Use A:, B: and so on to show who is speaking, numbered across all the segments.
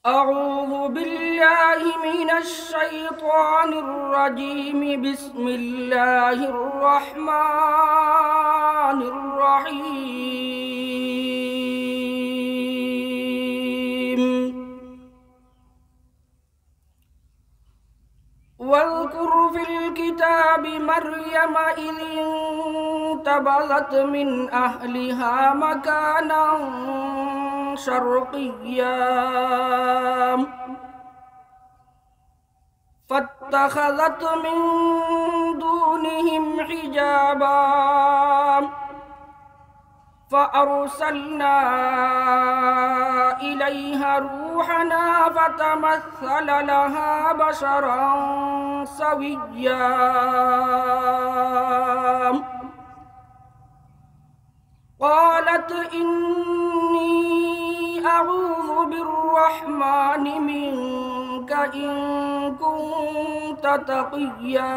A: أعوذ بالله من الشيطان الرجيم. بسم الله الرحمن الرحيم. واذكر في الكتاب مريم إذ انتبذت من أهلها مكانا شرقيا فاتخذت من دونهم حجابا فأرسلنا إليها روحنا فتمثل لها بشرا سويا قالت إني أعوذ بالرحمن منك إن كنت تقيا.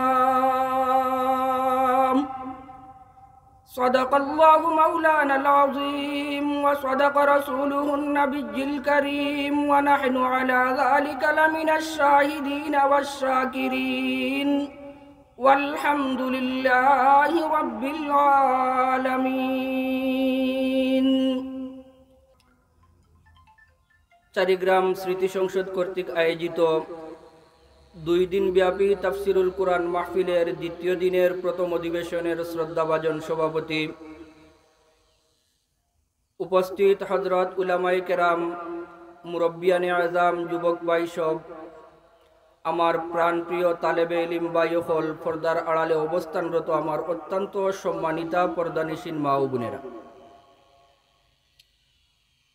A: صدق الله مولانا العظيم وصدق رسوله النبي الكريم ونحن على ذلك لمن الشاهدين والشاكرين والحمد لله رب العالمين. চারিগ্রাম স্মৃতি সংসদ কর্তৃক আয়োজিত 2 দিন ব্যাপী তাফসিরুল কুরআন মাহফিলের দ্বিতীয় দিনের প্রথম অধিবেশনের শ্রদ্ধাভাজন সভাপতি, উপস্থিত হযরত উলামায়ে কেরাম, মুরব্বিয়ানে আযম, যুবক ভাই সব, আমার প্রাণপ্রিয় তালেবে ইলম ভাই হল, পর্দার আড়ালে অবস্থানরত আমার অত্যন্ত সম্মানিতা পর্দানিশীন মা ও বোনেরা,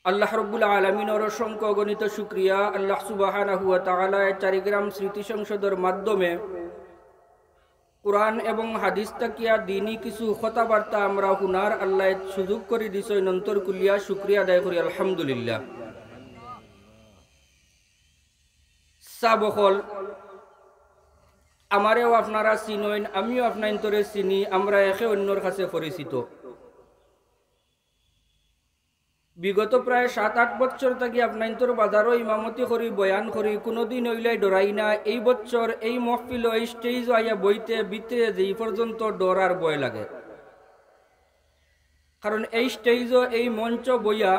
A: আল্লাহ রাব্বুল আলামিনের অসংখ্য অগণিত শুকরিয়া। আল্লাহ সুবহানাহু ওয়া তাআলা চারিগ্রাম স্মৃতি সংসদের মাধ্যমে কুরআন এবং হাদিস তাকিয়া দিনী কিছু কথাবার্তা আমরা হুনার আল্লাহ সুযোগ করে দিছে, নন্তর কুলিয়া শুকরিয়া আদায় করি আলহামদুলিল্লাহ। সাবহল আমারেও আপনারা চিনইন, আমিও আপনাইন্তরে চিনি, আমরা একে অন্যর কাছে পরিচিত। বিগত প্রায় 7-8 বছর থেকে আপনাইন্তর বাজারও ইমামতি করি, বয়ান করি, কোনোদিন হইলে ডরাই না। এই বছর এই মহফিল এই স্টেজ আইয়া বইতে ভিতরে যেই পর্যন্ত ডর আর ভয় লাগে, কারণ এই স্টেজও এই মঞ্চ বইয়া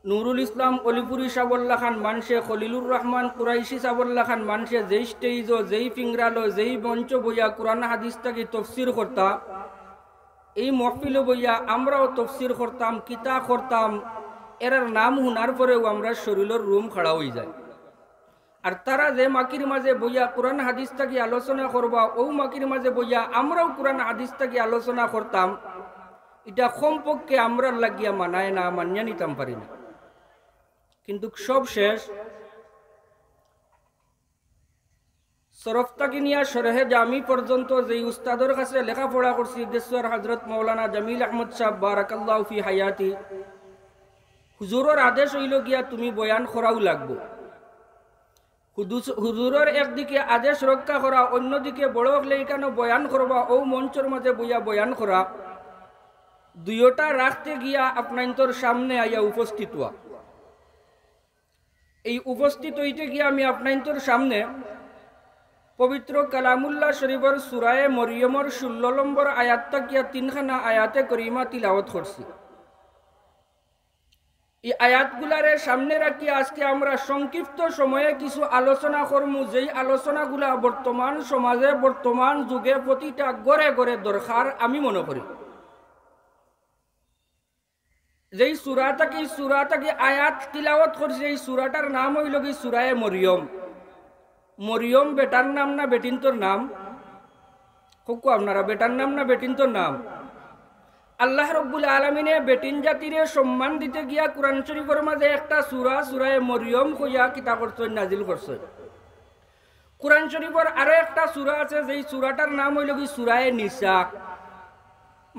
A: নুরুল ইসলাম অলিপুরি সাবল্লা খান মানুষে, খলিলুর রহমান কুরাইশি সাবল্লা খান মানুষে যেই স্টেজও যেই ফিংরালো যেই মঞ্চ বইয়া কোরআন হাদিস থেকে তফসির করতা, এই মহফিল বইয়া আমরাও তফসির করতাম, কিতা করতাম, এর নাম হুনার পরেও আমরা শরীরের রুম খাড়া হয়ে যায়। আর তারা যে মাকির মাঝে বইয়া কোরআন হাদিস থেকে আলোচনা করবা, ও মাকির মাঝে বইয়া আমরাও কোরআন হাদিস থেকে আলোচনা করতাম, এটা কমপক্ষে আমরা লাগিয়া মানায় না, মানিয়া নিতাম পারি না। কিন্তু সব শেষ, সরফতাকি নিয়া শরহে জামি পর্যন্ত যেই উস্তাদর কাছে লেখাপড়া করছি, দেশের হযরত মাওলানা জামিল আহমদ সাহেব বারাকাল্লাহু ফি হায়াতি, হুজুরের আদেশ হইল গিয়া তুমি বয়ান করাও লাগবো। হুজুরের একদিকে আদেশ রক্ষা করা, অন্যদিকে বড় হলে কেন বয়ান করবা, ও মঞ্চের মাঝে বইয়া বয়ান করা, দুইটা রাখতে গিয়া আপনার সামনে আইয়া উপস্থিত হওয়া। এই উপস্থিত হইতে গিয়া আমি আপনার সামনে পবিত্র কালামুল্লাহ শরীফের সূরায়ে মরিয়মের 16 নম্বর আয়াত তাকিয়া 3খানা আয়াতে করিমা তিলাওয়াত করছি। এই আয়াতগুলারে সামনে রাখি আজকে আমরা সংক্ষিপ্ত সময়ে কিছু আলোচনা করমু, যেই আলোচনাগুলা বর্তমান সমাজে বর্তমান যুগে প্রতিটা গড়ে গড়ে দরকার আমি মনে করি। যেই সূরাটাকে আয়াত তিলাওয়াত করছে, এই সূরাটার নাম হইল কি সূরায়ে মরিয়ম। মরিয়ম বেটার নাম না বেটিন্তর নাম? হোক আপনারা, বেটার নাম না বেটিন্তর নাম? আল্লাহ রাব্বুল আলামিনে বেটিন জাতিরে সম্মান দিতে গিয়া কুরআন শরীফের মাঝে একটা সূরা সূরায়ে মরিয়ম কইয়া কিতাব করছেন, নাজিল করছেন। কুরআন শরীফের আরো একটা সূরা আছে, যেই সূরাটার নাম হইল কি সূরায়ে নিসা,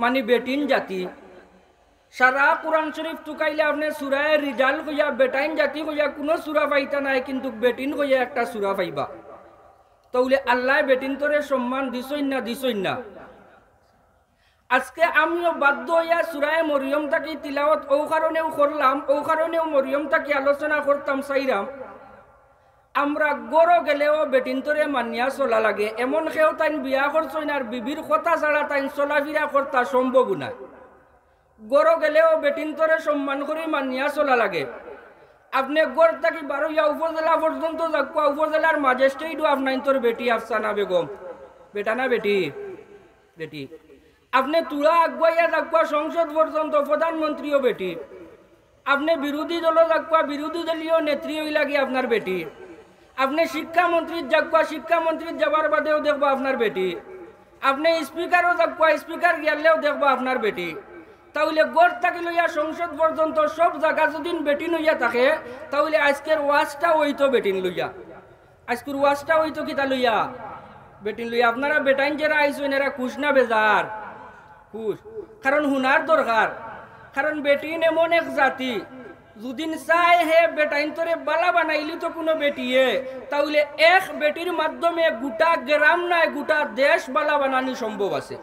A: মানে বেটিন জাতি। সারা কুরআন শরীফ টুকাইলে আপনি সূরায়ে রিজাল কইয়া বেটাইন জাতি কইয়া কোনো সূরা পাইতা নাই, কিন্তু বেটিন কইয়া একটা সূরা পাইবা। তাহলে আল্লাহ বেটিন তোরে সম্মান দিছই না? আজকে আমিও বাধ্য হইয়া সূরায়ে মরিয়ম থাকি তিলাওয়াত ও কারণেও করলাম, ও কারণেও মরিয়ম থাকি আলোচনা করতাম চাইরাম। আমরা গড় গেলেও বেটিনতরে মানিয়া চলা লাগে, এমন কেউ তাইন বিয়া করছই না আর বিবির কথা ছাড়া তাইন চলাফিরা করতা সম্ভব না। গড় গেলেও বেটিনতরে সম্মান করে মানিয়া চলা লাগে। আপনি গড় থাকি বারোইয়া উপজেলা পর্যন্ত যাকুয়া, উপজেলার ম্যাজিস্ট্রেটও আপনার তোর বেটি আফসানা বেগম, বেটা না বেটি? বেটি। আপনি তুলা আগুয়াইয়া যাকুয়া সংসদ পর্যন্ত প্রধানমন্ত্রীও বেটি। আপনি বিরোধী দল যাকুয়া বিরোধী দলীয় নেত্রী হই লাগে আপনার বেটি। আপনি শিক্ষামন্ত্রীর যাকুয়া শিক্ষামন্ত্রীর যাবার বাদেও দেখবো আপনার বেটি। আপনি স্পিকারও যাকুয়া স্পিকার গেলেও দেখবো আপনার বেটি। তাহলে গড় থাকি লইয়া সংসদ পর্যন্ত সব জায়গা যদি বেটিন হইয়া থাকে, তাহলে আজকের ওয়াজটা হইতো বেটিন লইয়া। আজকের ওয়াজটা হইতো কিতা লইয়া? বেটিন লইয়া। আপনারা বেটাইন যারা আইসেন এরা খুশ না বেজার? খুশ। কারণ হুনার দরকার। কারণ বেটিন এমন এক জাতি, যদিন চাই হে বেটাইন তোরে বালা বানাইলি তো কোনো বেটিয়ে, তাহলে এক বেটির মাধ্যমে গোটা গ্রাম নাই গোটা দেশ বালা বানানি সম্ভব আছে।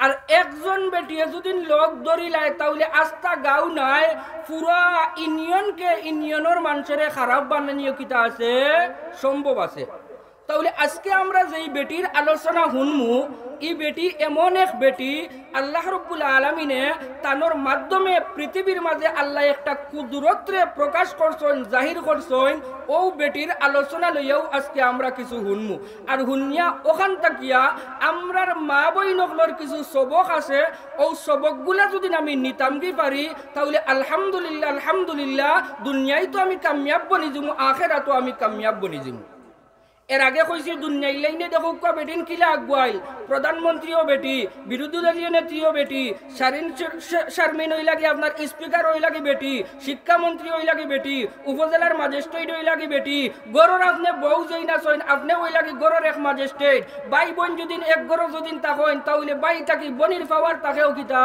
A: আর একজন বেটিয়ে যদি লোক ধরিলায়, তাহলে আস্থা গাও নাই পুরা ইউনিয়নকে ইউনিয়নের মানুষের খারাপ বানানিও কিতা আছে সম্ভব আছে। তাহলে আজকে আমরা যেই বেটির আলোচনা শুনমু, এই বেটি এমন এক বেটি আল্লাহ রাব্বুল আলামিনে তানোর মাধ্যমে পৃথিবীর মাঝে আল্লাহ একটা কুদরতরে প্রকাশ করছেন, জাহির করছেন। ও বেটির আলোচনা লইয়াও আজকে আমরা কিছু শুনমু। আর শুনিয়া ওখান থাকিয়া আমরার মা বইনগুলোর কিছু সবক আছে, ও সবকগুলা যদি আমি নিতামগি পারি, তাহলে আলহামদুলিল্লাহ আলহামদুলিল্লাহ দুনিয়ায় তো আমি কামিয়াব বনি যাবো, আখেরাতো আমি কামিয়াব বনি যাবো। এর আগে কইছি দুনিয়াই লাইনে দেখো বেটিন কিলা আগুয়াইল, প্রধানমন্ত্রীও বেটি, বিরোধী দলীয় নেত্রীও বেটি, শারমিন হই লাগে আপনার স্পিকার হই লাগে বেটি, শিক্ষামন্ত্রী হই লাগে বেটি, উপজেলার ম্যাজিস্ট্রেট হই লাগে বেটি। গড়র আপনি বউ যেই না চইন আপনি হই লাগে গড়র এক ম্যাজিস্ট্রেট। ভাই বোন যদি এক গড় যদি তাকেন, তাহলে বাই থাকি বনির পাওয়ার তাকেও কিতা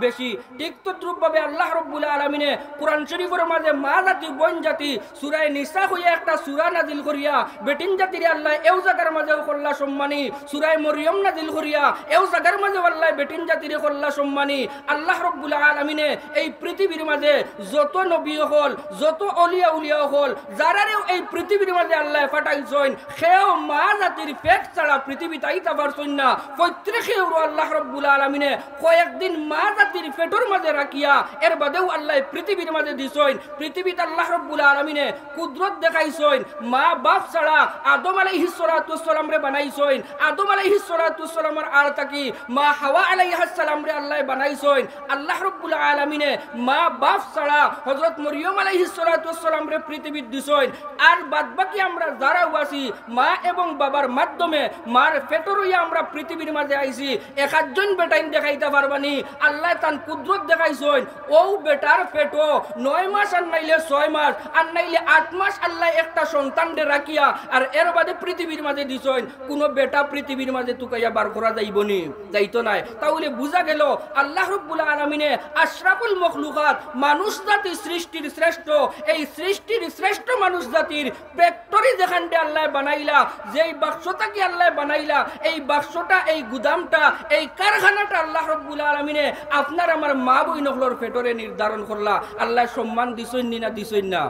A: বেশি। ঠিক তদ্রূপভাবে আল্লাহ রাব্বুল আলামিনে কোরআন শরীফের মাঝে মা জাতি বোন জাতি সূরা নিসা হইয়া একটা সূরা নাজিল করিয়া বেটিন জাতির আল্লাহ এও জায়গার মাঝেও করলা সম্মানী, সূরা মরিয়ম নাজিল করিয়া এও জায়গার মাঝে আল্লাহ বেটিন জাতির করলা সম্মানী। আল্লাহ রাব্বুল আলামিনে এই পৃথিবীর মাঝে যত নবী হল, যত অলিয়া উলিয়া হল, যারারেও এই পৃথিবীর মাঝে আল্লাহ পাঠাইছেন, সেও মা জাতির পেট ছাড়া পৃথিবী তাইতা পারছেন না। প্রত্যেকেও আল্লাহ রাব্বুল আলামিনে কয়েকদিন মা জাতির পেটের মাঝে রাখিয়া এর বাদেও আল্লাহ পৃথিবীর মাঝে দিছেন। পৃথিবীতে আল্লাহ রাব্বুল আলামিনে কুদরত দেখাইছেন। মা বাপ ছাড়া আদম আলাইহিস সালাতু ওয়াস সালাম রে বানাইছেন। আদম আলাইহিস সালাতু ওয়াস সালামের আর তাকি মা হাওয়া আলাইহিস সালাম রে আল্লাহ বানাইছেন। আল্লাহ রাব্বুল আলামিনে মা বাপ ছাড়া হযরত মরিয়ম আলাইহিস সালাতু ওয়াস সালাম রে পৃথিবীতে দিছেন। আর বাদবাকি আমরা যারা আছি মা এবং বাবার মাধ্যমে মার পেটর হইয়া আমরা পৃথিবীর মাঝে আইছি। একজন বেটাইন দেখাইতে পারবানি আল্লাহ তান কুদরত দেখাইছেন। ও বেটার পেটো 9 মাস আর নাইলে 6 মাস আর নাইলে 8 মাস আল্লাহ একটা সন্তান দে রাখিয়া আর এর বাদে পৃথিবীর মাঝে দিছেন। কোন বেটা পৃথিবীর মাঝে তুকাইয়া বার করা যাইবনি, যাইতো নাই। তাহলে বুঝা গেল আল্লাহ রাব্বুল আলামিনে আশরাফুল মখলুকাত মানুষ জাতি সৃষ্টির শ্রেষ্ঠ, এই সৃষ্টির শ্রেষ্ঠ মানুষ জাতির ফ্যাক্টরি যেখানটা আল্লাহ বানাইলা, যেই বাক্সটা কি আল্লাহ বানাইলা, এই বাক্সটা এই গুদামটা এই কারখানাটা আল্লাহ রাব্বুল আলামিনে আপনার আমার মা বইনগুলোর ফ্যাক্টরি নির্ধারণ করলা। আল্লাহ সম্মান দিছেন না দিছেন না?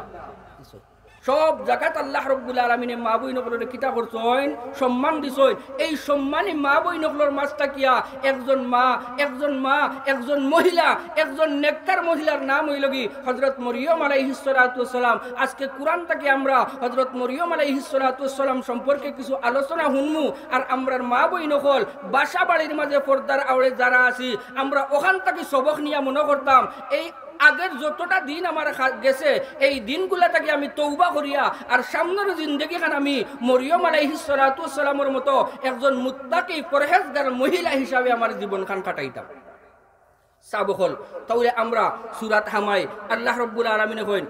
A: সব জায়গাত আল্লাহ রাব্বুল আলামিনে মা বইনগুলোর কিতা করছেন সম্মান দিছেন। এই সম্মানী মা বইনগুলোর মাঝটা কিয়া একজন মা একজন মহিলা, একজন নেককার মহিলার নাম হইল কি হযরত মরিয়ম আলাইহিস সালাতু ওয়াস সালাম। আজকে কোরআন থেকে আমরা হযরত মরিয়ম আলাইহিস সালাতু ওয়াস সালাম সম্পর্কে কিছু আলোচনা শুনমু। আর আমরার মা বইনকল বাসা বাড়ির মাঝে পর্দার আওড়ে যারা আছি, আমরা ওখান থেকে সবক নিয়ে মনে করতাম এই আগের যতটা দিন আমার গেছে এই দিনগুলা থেকে আমি তওবা করিয়া আর সামনের জিন্দেগি খান আমি মরিয়ম আলাইহিস সালাতু ওয়াস সালামের মতো একজন মুত্তাকি পরহেজগার মহিলা হিসাবে আমার জীবন খান কাটাইতাম। সাবহল তাহলে আমরা সূরাত হামাই আল্লাহ রাব্বুল আলামিন কইন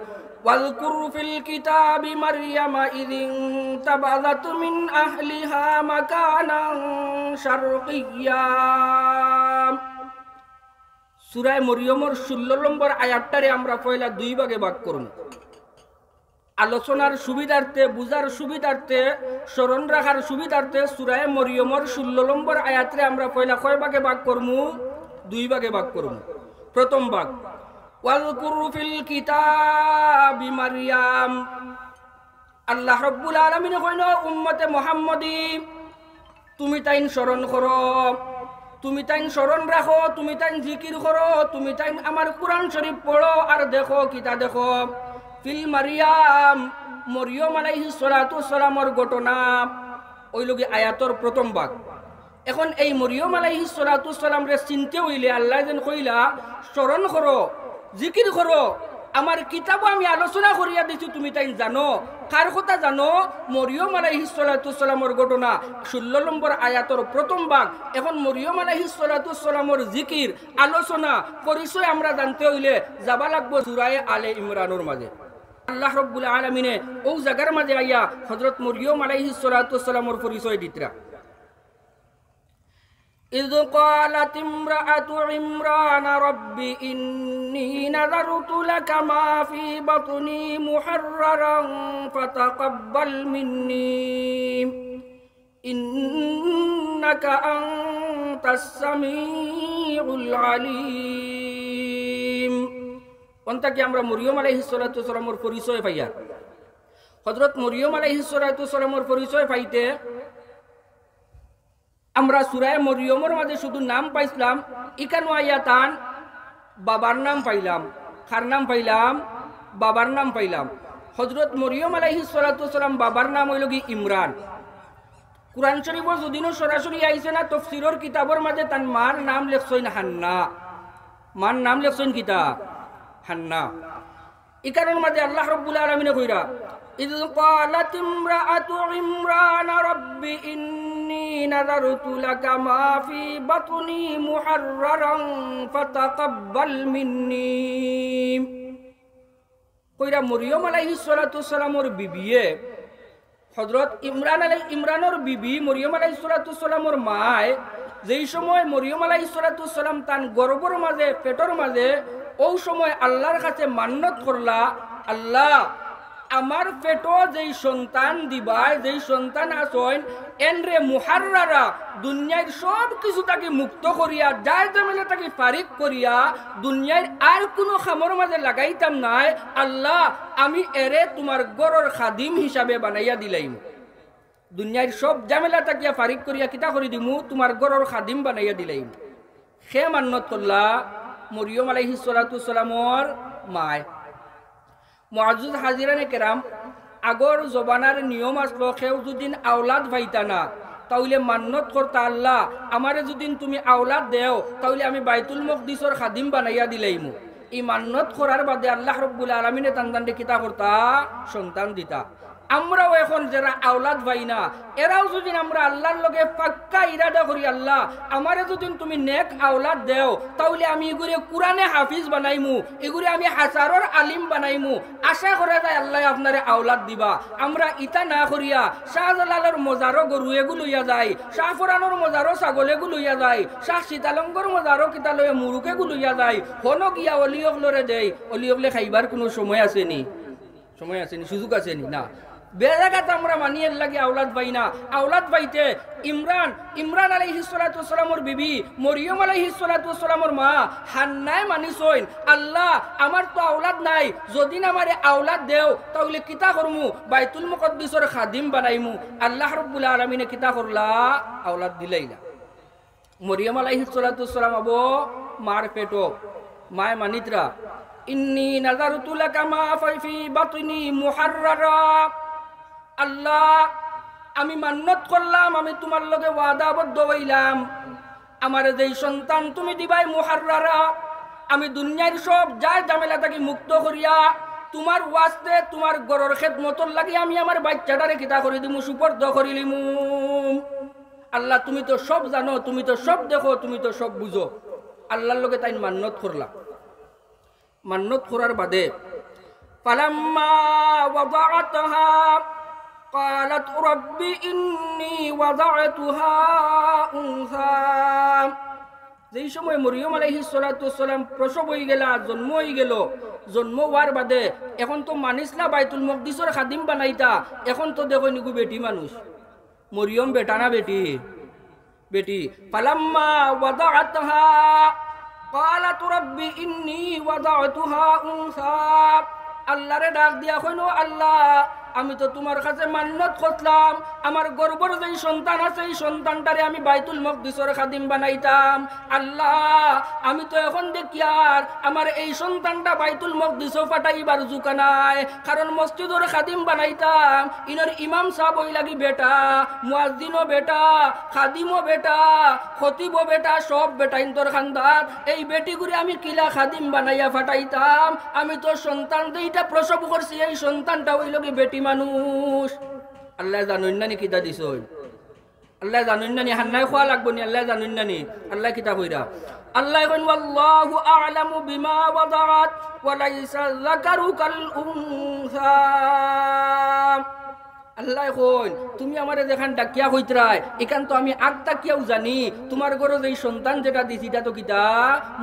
A: ওয়ালকুর ফিল কিতাবি মারইয়ামা ইদিন তাবাযাত মিন আহলিহা মাকানান শারকিয়্যা। সূরা মরিয়মের 16 নম্বর আয়াতটারে আমরা পয়লা দুই ভাগে ভাগ করব। আলোচনার সুবিধার্থে, বুঝার সুবিধার্থে, স্মরণ রাখার সুবিধার্থে সূরা মরিয়মর 16 নম্বর আয়াতে আমরা পয়লা কয় ভাগে ভাগ করমু? 2 ভাগে ভাগ করমু। প্রথম ভাগ, ওয়াজকুর ফিল কিতাবি মারইয়াম। আল্লাহ রাব্বুল আলামিন কইন, উম্মতে মুহাম্মদী তুমি তাইন স্মরণ করো, তুমি তাইন স্মরণ রাখো, তুমি তাইন জিকির করো, তুমি তাইন আমার কোরআন শরীফ পড়ো আর দেখো কিতা দেখো। ফিল মারিয়াম, মরিয়ম আলাইহিস সালাতু সালামর ঘটনা ওই লগে আয়াতর প্রথম ভাগ। এখন এই মরিয়ম আলাইহিস সালাতু সালাম রে চিনতে হইলে আল্লাহ যেন কইলা স্মরণ করো, জিকির করো, আমার কিতাব আমি আলোচনা করিয়া দিছি, তুমি তাই জানো। কার কথা জানো? মরিয়ম আলাইহিস সালাতু সালামর ঘটনা 16 নম্বর আয়াতর প্রথম ভাগ। এখন মরিয়ম আলাইহিস সালাতু সালামর জিকির, আলোচনা, পরিচয় আমরা জানতে হইলে যাবা লাগবো সূরা আলে ইমরানের মাঝে। আল্লাহ রাব্বুল আলামিনে ও জায়গার মাঝে আইয়া হযরত মরিয়ম আলাইহিস সালাতু সালামর পরিচয় দিতরা। إذ قالت امرأة عمران رب إني نذرت لك ما في بطني محررا فتقبل مني إنك أنت السميع العليم। অন্তকে আমরা মরিয়ম আলাইহিস সালাতু সালামর পরিচয় পাইয়া, হযরত মরিয়ম আলাইহিস সালাতু সালামর পরিচয় পাইতে আমরা সূরা মরিয়মের মাঝে শুধু নাম পাইছিলাম, ইকানো আয়াতান বাবার নাম পাইলাম। কার নাম পাইলাম? বাবার নাম পাইলাম। হযরত মরিয়ম আলাইহিস সালাতু সালাম বাবার নাম হইল কি ইমরান। কুরআন শরীফের যদিও সরাসরি আইছে না, তাফসীরের কিতাবের মাঝে তার মার নাম লেখছেন হান্না। মার নাম লেখছেন কিতা? হান্না। এই কারণের মাঝে আল্লাহ রাব্বুল আলামিন কইরা, ইয ক্বালাত ইমরাআতু ইমরান রাব্বি ইন্নী নাযারতু লাকা মা ফি বাতনি মুহাররারান ফাতাকাব্বাল মিন্নী। কইরা মরিয়ম আলাইহিস সালাতু সালামর বিবিয়ে, হযরত ইমরানের বিবি মরিয়ম আলাইহিস সালাতু সালামর মায় যেই সময় মরিয়ম আলাইহিস সালাতু সালাম তান গর্ভের মাঝে, পেটের মাঝে, ওই সময় আল্লাহর কাছে মান্নত করলা, আল্লাহ আমার পেটো যেই সন্তান দিবাই, যেই সন্তান আসেন এনরে মুহাররারা দুনিয়ার সব কিছু তাকে মুক্ত করিয়া, যার জমিনে তাকে ফারিক করিয়া দুনিয়ার আর কোনো খামর মাঝে লাগাইতাম নাই। আল্লাহ আমি এরে তোমার গরর খাদিম হিসাবে বানাইয়া দিলাইম। দুনিয়ার সব জামেলা তাকিয়া ফারিক করিয়া কিতা করে দিমু, তোমার গরর খাদিম বানাইয়া দিলাইম। সে মান্নত করলা মরিয়ম আলাইহিস সালাতু সালামর মায়। মুআজ্জিজ হাজিরানে কেরাম, আগর জবানার নিয়ম আসলো কেউ যদি আওলাদ পাইতা না তাহলে মান্নত করতা, আল্লাহ আমারে যদি তুমি আওলাদ দেও তাহলে আমি বাইতুল মুকদ্দিসর খাদিম বানাইয়া দিলাইমু। এই মান্নত করার বাদে আল্লাহ রাব্বুল আলামিনে তানদান্ডে কিতা করতা? সন্তান দিতা। আমরাও এখন যারা আওলাদ পাই না, এরাও যদি আমরা আল্লাহর লগে পাক্কা ইরাদা করি, আল্লাহ আমারে যদি তুমি নেক আওলাদ দেও তাহলে আমি এগুলি কোরআনে হাফিজ বানাইমু, এগুলি আমি হাজারর আলিম বানাইমু। আশা করা যায় আল্লাহ আপনারে আওলাদ দিবা। আমরা ইটা না করিয়া শাহজালালের মজারও গরু এগুলো লইয়া যায়, শাহফরানোর মজারও ছাগল এগুলো লইয়া যায়, শাহ সীতালঙ্গর মজারও কিতা লইয়া মুরুক এগুলো লইয়া যায়। হনো গিয়া অলিয়কলরে দেয়, অলিয়কলে খাইবার কোনো সময় আসেনি? সময় আসেনি? সুযোগ আসেনি? না। বেজাগাত আমরা মানিয়ে লাগে আওলাদ পাই না। আওলাদ পাইতে ইমরান আলাইহিস সালাতু সালামর বিবি মরিয়ম আলাইহিস সালাতু সালামর মা হান্নায় মানিছইন, আল্লাহ আমার তো আওলাদ নাই, যদি আমারে আওলাদ দেও তাহলে কিতা করমু? বাইতুল মুকদ্দিসর খাদিম বানাইমু। আল্লাহ রাব্বুল আলামিনে কিতা করলা? আওলাদ দিলাইলা। মরিয়ম আলাইহিস সালাতু সালাম আবো মার পেটো, মায় মানিতরা ইন্নী নাযারতু লাকা মা ফি বাতনি মুহাররারা। আল্লাহ আমি মান্নত করলাম, আমি তোমার লগে ওয়াদাবদ্ধ হইলাম, আমার যেই সন্তান তুমি দিবাই মুহাররারা, আমি দুনিয়ার সব যার ঝামেলা থেকে মুক্ত করিয়া তোমার ওয়াস্তে, তোমার গরর খেদমতর লাগি আমি আমার বাচ্চাটারে কিতা করে দিমু, সুপর্দ করিলিমু। আল্লাহ তুমি তো সব জানো, তুমি তো সব দেখো, তুমি তো সব বুঝো। আল্লাহর লগে তাই মান্নত করলা। মান্নত করার বাদে ফালাম্মা ওয়াদাআতহা قالت رب إني وضعتها أنثى। যেই সময় মরিয়ম আলাইহিস সালাতু সালাম প্রসব হয়ে গেল, জন্ম হয়ে গেল, জন্ম হওয়ার বাদে এখন তো মানিস না বাইতুল মকদিসর খাদিম বানাইতা, এখন তো দেখো নিকু বেটি মানুষ। মরিয়ম বেটা না বেটি? বেটি। ফালাম্মা ওয়াদাআতহা ক্বালাত রাব্বি ইন্নী ওয়াদাতুহা উনসা। আল্লাহরে ডাক দিয়া কইনো, আল্লাহ আমি তো তোমার কাছে মান্নত করলাম আমার গর্ভর যেই সন্তান আছে এই সন্তানটারে আমি বাইতুল মকদিসের খাদিম বানাইতাম। আল্লাহ আমি তো এখন দেখি আর আমার এই সন্তানটা বাইতুল মকদিসও ফাটাইবার জুকা নাই, কারণ মসজিদের খাদিম বানাইতাম ইনর ইমাম সাহেব ওই লাগি বেটা, মুয়াজ্জিনও বেটা, খাদিমও বেটা, খতিবও বেটা, সব বেটা ইন্তর খান্দাত। এই বেটিগুলি আমি কিলা খাদিম বানাইয়া ফাটাইতাম। আমি তো সন্তান দুইটা প্রসব করছি, এই সন্তানটা ওই লগে বেটি মানুষ। আল্লাহ জানুন না নি কিতা দিছ? আল্লাহ জানুন না নি হান্নাই খোয়া লাগবো নি? আল্লাহ জানুন না নি? আল্লাহ কিতা কইরা? আল্লাহ কইন ওয়াল্লাহু আ'লামু বিমা ওয়াদাআত ওয়া লাইসা যাকারু কাল উনসা। আল্লাহ কইন তুমি আমারে দেখান ডাকিয়া কইতরাই, এখান তো আমি আগ তাকিয়াও জানি তোমার ঘরে এই সন্তান যেটা দিছি এটা তো কিতা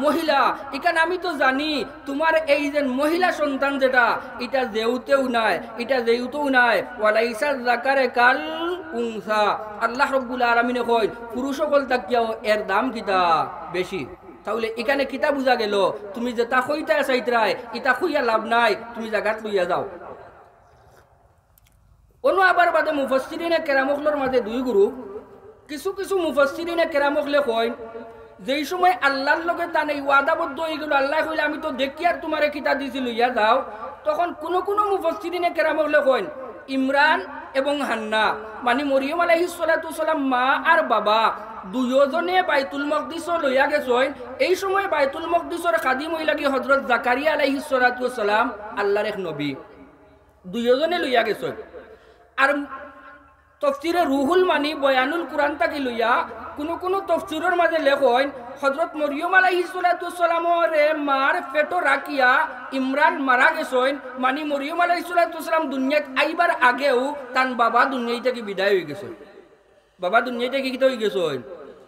A: মহিলা। এখান আমি তো জানি তোমার এই যে মহিলা সন্তান যেটা এটা যেউতেও নাই, এটা যেউতেও নাই। ওয়ালাইসা যাকারে কাল উনসা। আল্লাহ রাব্বুল আলামিন কইন পুরুষ সকল তাকিয়াও এর দাম কিতা বেশি। তাহলে এখানে কিতা বুঝা গেল তুমি যেটা কইতা চাইতরাই এটা কইয়া লাভ নাই, তুমি জায়গাত লইয়া যাও। অন্য আবার বাদে মুফাসসিরিনে কেরামখলের মাঝে দুই গ্রুপ। কিছু কিছু মুফাসসিরিনে কেরামখলে কয় যেই সময় আল্লাহর লগে তান এই ওয়াদাবদ্ধ হয়ে গেল, আল্লাহ কইলে আমি তো দেখি আর তোমারে কিতা দিছি লইয়া যাও, তখন কোন কোন মুফাসসিরিনে কেরামখলে কয় ইমরান এবং হান্না মানে মরিয়ম আলাইহিস সালাতু সালাম মা আর বাবা দুইজনে বাইতুল মকদিস লইয়া গেছেন। এই সময় বাইতুল মকদিসের খাদিম হই লাগি হযরত জাকারিয়া আলাইহিস সালাতু সালাম, আল্লাহর এক নবী, দুইজনে লইয়া গেছেন। আর তফসিরে রুহুল মানি বয়ানুল কুরআন তাকি লইয়া কোন তফসিরের মাঝে লেখেন হযরত মরিয়ম আলাইহিস সালাতু সালামের মার পেটো রাখিয়া ইমরান মারা গেছেন। মানে মরিয়ম আলাইহিস সালাতু সালাম দুনিয়াত আইবার আগেও তান বাবা দুনিয়া থেকে বিদায় হয়ে গেছে। বাবা দুনিয়া থেকে কি হয়ে গেছেন?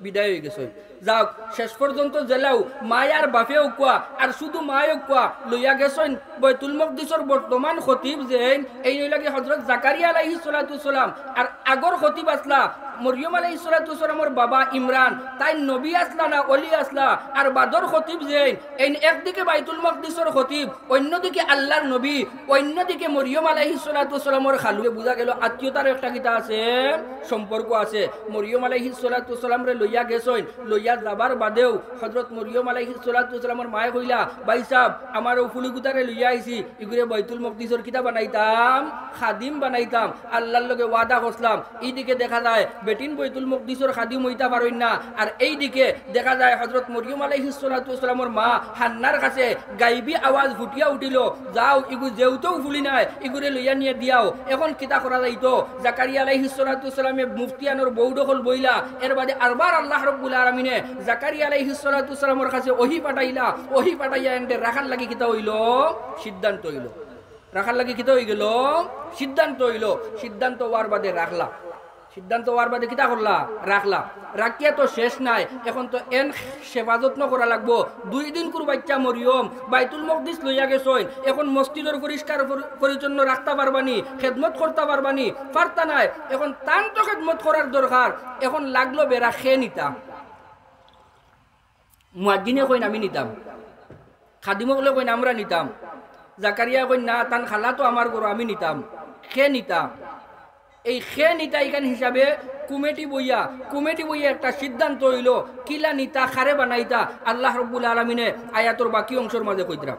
A: বিদায় হয়ে গেছে। যাক শেষ পর্যন্ত জেলাও মায় আর বাপেও কোয়া আর শুধু মায়ও কোয়া লইয়া গেছেন বাইতুল মকদিসের বর্তমান খতিব যেন এই লাগে হযরত জাকারিয়া আলাইহিস সালাতু সালাম। আর আগর খতিব আসলা মরিয়ম আলাইহিস সালাতু সালামের বাবা ইমরান, তাই নবী আসলা না ওলি আসলা। আর বাদর খতিব যেন এই একদিকে বাইতুল মকদিসের খতিব, অন্যদিকে আল্লাহর নবী, অন্যদিকে মরিয়ম আলাইহিস সালাতু সালামের খালু। বুঝা গেল আত্মীয়তার একটা কিতা আছে, সম্পর্ক আছে। মরিয়ম আলাইহিস সালাতু সালামরে লইয়া গেছেন, লইয়া যাবার বাদেও হযরত মরিয়ম আলাইহিস সালাতু সালামের মায়ে কইলা ভাই সাহেব আমার ফুলি গুতারে লইয়া আইছি, ইগুরে বাইতুল মকদিসের কিতা বানাইতাম, খাদিম বানাইতাম, আল্লাহর লগে ওয়াদা করলাম। এইদিকে দেখা যায় বেটিন বাইতুল মকদিসের খাদিম হইতা পারেন না, আর এইদিকে দেখা যায় হযরত মরিয়ম আলাইহিস সালাতু সালামের মা হান্নার কাছে গাইবি আওয়াজ ফুটিয়া উঠিল, যাও ইগু যেউতেও ফুলি নাই ইগুরে লইয়া নিয়ে দিয়াও। এখন কিতা করা যাইতো? জাকারিয়া আলাইহিস সালাতু সালামে মুফতিয়ানোর বউডকল বইলা, এর বাদে আরবার আল্লাহ রাব্বুল আলামিনে জাকারিয়া আলাইহিস সালাতু সালামের কাছে ওহী পাঠাইলা। ওহী পাঠাইয়া এন্ডে রাখার লাগি কিতা হইল? সিদ্ধান্ত হইল। রাখার লাগি কিতা হই গেল? সিদ্ধান্ত হইল। সিদ্ধান্ত হওয়ার বাদে রাখলা। সিদ্ধান্ত হওয়ার বাদে কিতা করলা? রাখলা। রাখিয়া তো শেষ নাই, এখন তো এন সেবা যত্ন করা লাগবো। 2 দিন করে বাচ্চা মরিয়ম বাইতুল মকদিস লইয়া গেছেন, এখন মসজিদের পরিষ্কার পরিচ্ছন্ন রাখতে পারবানি, খেদমত করতে পারবানি, পারতা নাই। এখন তান তো খেদমত করার দরকার। এখন লাগলো বেড়া খেয়ে নিতাম। মুয়াজ্জিনে কইন আমি নিতাম, খাদিমকলে কইন আমরা নিতাম, জাকারিয়া কইন না তান খালা তো আমার গরু আমি নিতাম, খেয়ে নিতাম। এই খেয়ে নিতা এখান হিসাবে কমিটি বইয়া একটা সিদ্ধান্ত হইল কিলা নিতা খারে বানাইতা। আল্লাহ রাব্বুল আলামিনে আয়াতর বাকি অংশের মাঝে কইতরা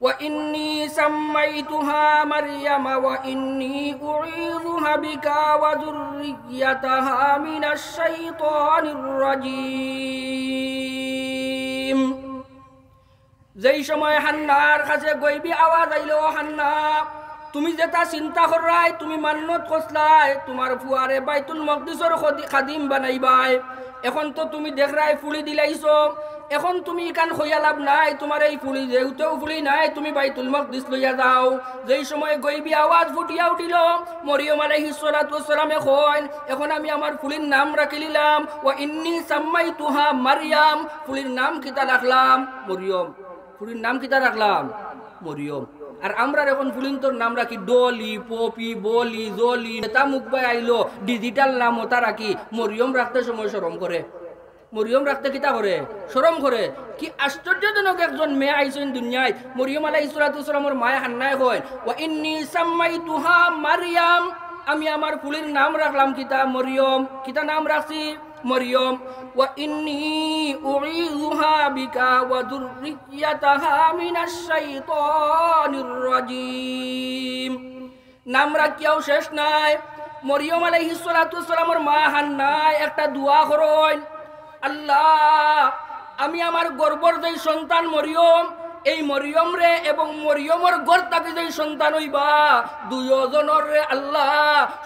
A: وإني سميتها مريم وإني أعيذها بك وذريتها من الشيطان الرجيم। যেই সময় হান্নার কাছে গইবি আওয়াজ আইলো, হান্না তুমি যেটা চিন্তা করাই, তুমি মান্নত করছলাই তোমার ফুয়ারে বাইতুল মকদিসের খাদিম বানাইবাই। এখন তো তুমি দেখরাই ফুলি দিলাইছো, এখন তুমি কান হইয়া লাভ নাই, তোমার এই ফুলি যেহেতেও ফুলি নাই, তুমি বাইতুল মকদিস লইয়া যাও। যেই সময় গইবি আওয়াজ ফুটিয়া উঠিল, মরিয়ম আলাইহিস সালাতু ওয়াসসালামে কইন এখন আমি আমার ফুলির নাম রাখিলাম, ওয়া ইন্নী সাম্মাইতুহা মারইয়াম, ফুলির নাম কিতা রাখলাম মরিয়ম। ফুলির নাম কিতা রাখলাম মরিয়ম। আর আমরা এখন ফুলিন্তর নাম রাখি ডলি, পপি, বলি, জলি, নেতা মুখবাই আইলো ডিজিটাল নাম ওটা রাখি। মরিয়ম রাখতে সময় শরম করে, মরিয়ম রাখতে কিতা করে শরম করে। কি আশ্চর্যজনক একজন মেয়ে আইছেন দুনিয়ায়। মরিয়ম আলাইহিস সালাতু সালামের মায়ে হান্নায় কয় ওয়া ইন্নী সাম্মাইতুহা মারইয়াম, আমি আমার ফুলির নাম রাখলাম কিতা মরিয়ম। কিতা নাম রাখছি মরিয়ম। ওয়া ইন্নী উঈযুহা বিকা ওয়া যুররিয়াতাহা মিনাশ শাইতানির রাজীম। নাম রাখিয়াও শেষ নাই। মরিয়ম আলাইহিস সালাতু সালামের মা হান্নায় একটা দোয়া করেন, আল্লাহ আমি আমার গর্বর যেই সন্তান মরিয়ম, এই মরিয়ম রে এবং মরিয়মর গড় থাকি যেই সন্তান হইবা দুজনের রে আল্লাহ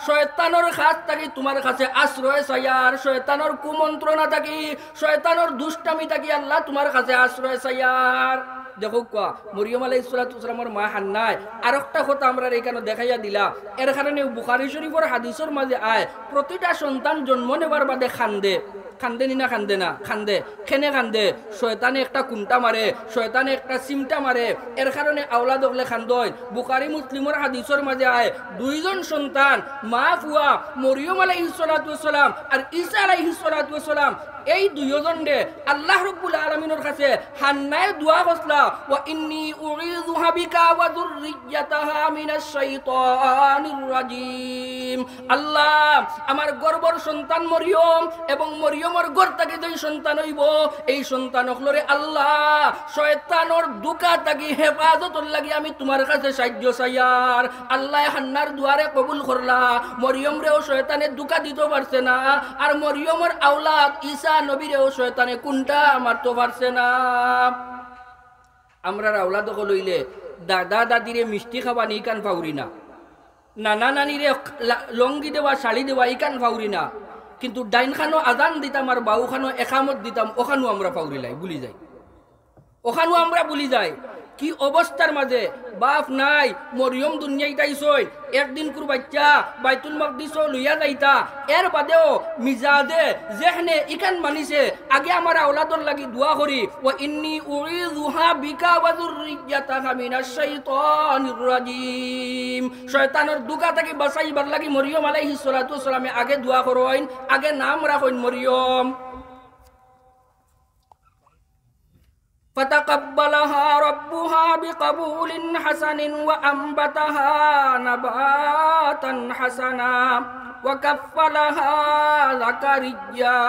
A: শয়তানের হাত থাকি তোমার কাছে আশ্রয় চাইয়ার, শয়তানের কুমন্ত্রণা থাকি, শয়তানের দুষ্টামি থাকি আল্লাহ তোমার কাছে আশ্রয় চাইয়ার। দেখো কোয়া মরিয়ম আলাইহিস সালাতু সালামের মা হান্নায় আর একটা কথা আমরা এখানে দেখাইয়া দিলা। এর কারণে বুখারী শরীফের হাদিসের মাঝে আয় প্রতিটা সন্তান জন্ম নেবার বাদে খান্দে, খান্দে নি না খান্দে না খান্দে, খেনে খান্দে শয়তানে একটা কুন্টা মারে, শয়তানে একটা সিমটা মারে। এর কারণে আওলাদ হলে খান্দয়। বুখারী মুসলিমের হাদিসের মাঝে আয় দুইজন সন্তান মা ফুয়া মরিয়ম আলাইহিস সালাতু সালাম আর ঈসা আলাইহিস সালাতু সালাম, এই দুইজন রে আল্লাহ রাব্বুল আলামিনের কাছে হান্নায় দোয়া করছলা ওয়া ইন্নী উঈযুহা বিকা ওয়া যুররিয়াতাহা মিনাশ শাইতানির রাজীম। আল্লাহ আমার গর্বর সন্তান মরিয়ম এবং মরিয়মের গর্ভ থেকে যেই সন্তান হইব এই সন্তান হলরে আল্লাহ শয়তানের দুকা থাকি হেফাজতর লাগি আমি তোমার কাছে সাহায্য চাইয়ার। আল্লাহ হান্নার দুয়ারে কবুল করলা। মরিয়ম রেও শয়তানে দুকা দিতে পারছে না, আর মরিয়মের আওলাদ ঈসা নবীরেও শয়তানে কুন্টা মারতে পারছে না। আমরা আওলাদ লইলে দাদা দাদিরে মিষ্টি খাবা নি কান ফাউরি না, নানা নানিরে লঙ্গি দেওয়া শাড়ি দেওয়া ইকান ফাউরি না, কিন্তু ডাইন খানো আজান দিতাম আর বাউ খানো একামত দিতাম ওখানো আমরা ফাউরি লাই ভুলি যাই, ওখানো আমরা ভুলি যাই। কি অবস্থার মাঝে বাপ নাই, মরিয়ম দুনিয়ায় তাইছই, একদিন কুর বাচ্চা বাইতুল মাকদিস লইয়া যাইতা, এর বাদেও মিজাদে যেহনে ইকান মানিছে আগে আমার আওলাদর লাগি দোয়া করি ওয়া ইন্নী উঈযুহা বিকা ওয়া যুররিয়াতাহা মিনাশ শাইতানির রাজীম। শয়তানের দুকা থেকে বাঁচাইবার লাগি মরিয়ম আলাইহিস সালাতু সালামে আগে দোয়া করেন, আগে নাম রাখেন মরিয়ম। فتقبلها ربها بقبول حسن وأنبتها نباتا حسنا وكفلها زكريا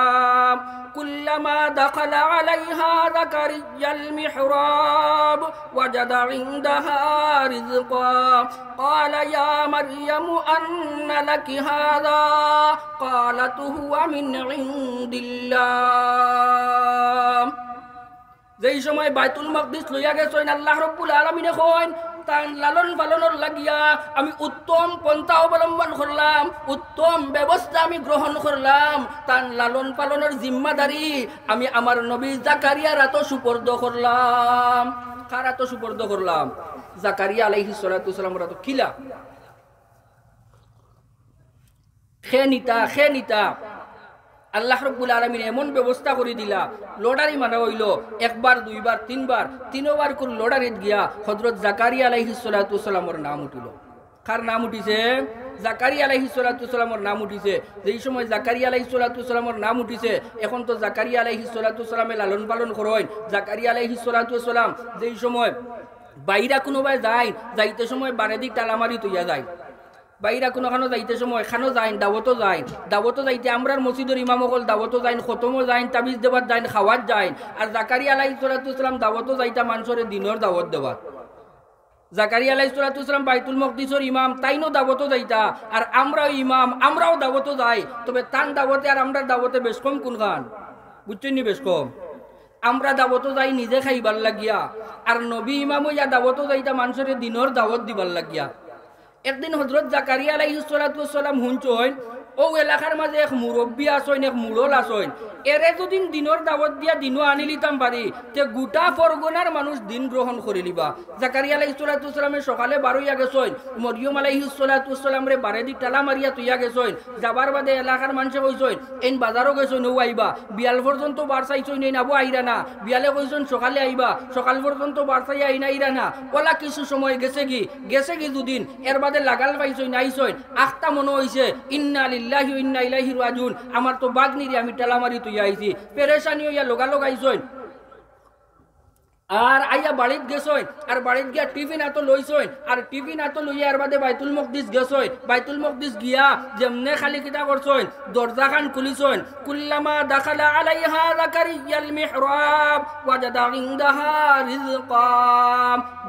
A: كلما دخل عليها زكريا المحراب وجد عندها رزقا قال يا مريم أن لك هذا قالت هو من عند الله। যেই সময় বাইতুল মাকদিস লইয়া গেছেন আল্লাহ রাব্বুল আলামিনে কইন তার লালন পালনের লাগিয়া আমি উত্তম পন্থা অবলম্বন করলাম, উত্তম ব্যবস্থা আমি গ্রহণ করলাম। তার লালন পালনের জিম্মাদারি আমি আমার নবী জাকারিয়ার হাতে সুপর্দ করলাম। কার হাতে সুপর্দ করলাম? জাকারিয়া আলাইহিস সালাতু সালামের হাতে। কিলা খেনিতা আল্লাহ রাব্বুল আলামিন এমন ব্যবস্থা করে দিলা, লটারি মানা হইল একবার দুইবার তিনবার, তিনবার করে লটারিত গিয়া হযরত জাকারিয়া আলাইহিস সালাতু সালামের নাম উঠিল। কার নাম উঠিছে? জাকারিয়া আলাইহিস সালাতু সালামের নাম উঠিছে। যেই সময় জাকারিয়া আলাইহিস সালাতু সালামের নাম উঠিছে, এখন তো জাকারিয়া আলাইহিস সালাতু সালামে লালন পালন করেন। জাকারিয়া আলাইহিস সালাতু সালাম যেই সময় বাইরা কোনোবাই যায়, যাইতে সময় বারেদিক তালামারি তুইয়া যায়, বাইরা কোনোখানো যাইতে সময় খানো যায়, দাওয়াতও যাইতে আমরার মসজিদের ইমামকল দাওয়াতও যায়, খতমও যায়, তাবিজ দেবার যায়, খাওয়ার যায়। আর জাকারিয়া আলাইহিস সালাতু সালাম দাওয়াতও যাইতা মানুষের দিনের দাওয়াত দেবার। জাকারিয়া আলাইহিস সালাতু সালাম বাইতুল মাকদিসের ইমাম, তাইনো দাওয়াতও যাইতা। আর আমরাও ইমাম, আমরাও দাওয়াতও যাই। তবে তান দাওয়াতে আর আমরার দাওয়াতে বেশ কম কোনখান বুঝছেন নি? বেশ কম। আমরা দাওয়াতও যাই নিজে খাইবার লাগিয়া, আর নবী ইমামও ইয়া দাওয়াতও যাইতা মানুষের দিনের দাওয়াত দিবার লাগিয়া। একদিন হযরত জাকারিয়া আলাইহিস সালাতু সালাম হুনচইন ও এলাকার মাঝে এক মুরব্বী আসইন এক মুরল আসইন এরে যদি দিনের দাওয়াত দিয়া দিনও আনি লিতাম পারি তে গোটা ফরগনার মানুষ দিন গ্রহণ করে লিবা জাকারিয়া আলাইহিস সালাতু ওয়াসসালামের সকালে বারোইয়া গেছইন মরিয়ম আলাইহিস সালাতু ওয়াসসালাম রে বারে দি টালা মারিয়া তুইয়া গেছইন যাবার বাদে এলাকার মানুষে কইছইন এন বাজারও গেছইন ও আইবা বিয়াল পর্যন্ত বারসাইছইন এই নাবো আইরা না বিয়ালে কইছইন সকালে আইবা সকাল পর্যন্ত বারসাই আইনা আইরা না ওলা কিছু সময় গেছে কি দুদিন এর বাদে লাগাল পাইছইন আইছইন আখতা মনে হইছে ইন্না লিল্লাহি ওয়া ইন্না ইলাইহি রাজিউন আমার তো বাগনি রে আমি টালা মারি তুই আইছি পেরেশানি হইয়া লগা আইছইন আর আইয়া বাড়িত গেছইন আর বাড়িত গিয়া টিফিন আতো লইছইন আর টিফিন আতো লইয়া এর বাদে বাইতুল মুকদ্দিস গেছইন বাইতুল মুকদ্দিস গিয়া যেমনে খালি কিতা করছইন দরজা খান খুলিছইন কুল্লামা দাখালা আলাইহা যাকারিয়াল মিহরাব ওয়াজাদা ইনদাহা রিজকা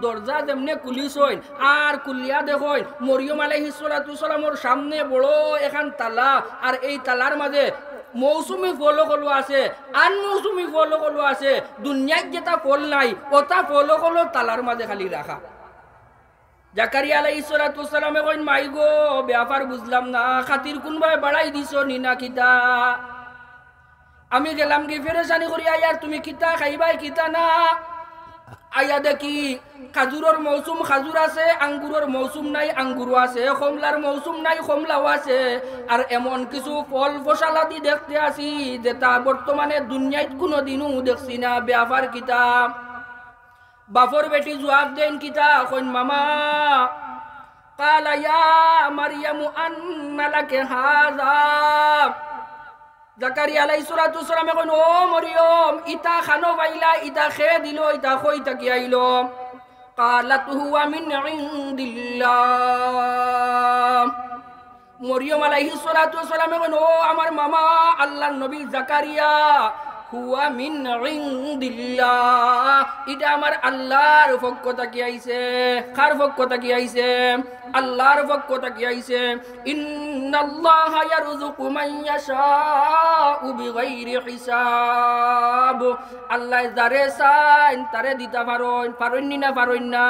A: দরজা যেমনে খুলিছইন আর কুলিয়া দেখইন মরিয়ম আলাইহিস সালাতু ওয়াসসালামের সামনে বড় এখান তালা আর এই তালার মাঝে মৌসুমি ফল কলো আছে আন মৌসুমি ফল কলো আছে দুনিয়ায় যেটা ফল নাই ওটা ফল কলো তালার মাঝে খালি রাখা জাকারিয়া আলাইহিস সালাতু ওয়াসসালামে কইন মাই গো ব্যাপার বুঝলাম না খাতির কোনভাবে বাড়াই দিছো নিনা কিতা আমি গেলাম কি ফেরেশানি করি আয়ার তুমি কিতা খাইবাই কিতা না আয়া দেখি খাজুরের মৌসুম খাজুর আছে আঙ্গুরের মৌসুম নাই আঙ্গুর আছে কমলার মৌসুম নাই কমলাও আছে আর এমন কিছু ফল ফসলাদি দেখতে আসি যেটা বর্তমানে দুনিয়ায় কোনোদিনও দেখছি না ব্যাপার কিতা বাফর বেটি জবাব দেন কিতা কইন মামা কালা ইয়া মারইয়ামু আন্না লাকে হাযা জাকারিয়া আলাইহিস সালাতু ওয়াসসালাম কইন ও মরিয়ম ইতা খানো পাইলা ইতা খেয়ে দিল ইতা কইতা কি আইলো قالت هو من عند الله মরিয়ম আলাইহিস সালাতু ওয়াসসালাম ও আমার মামা আল্লাহর নবী জাকারিয়া হুয়া মিন ইনদিল্লাহ এটা আমার আল্লাহর পক্ষ থেকে আইছে কার পক্ষ থেকে আইছে আল্লাহর পক্ষ থেকে আইছে ইন্নাল্লাহা ইয়ারযুকু মান ইয়াশাউ বিগাইরি হিসাব আল্লাহ যারে চাইন তারে দিতে পারেন না পারেন না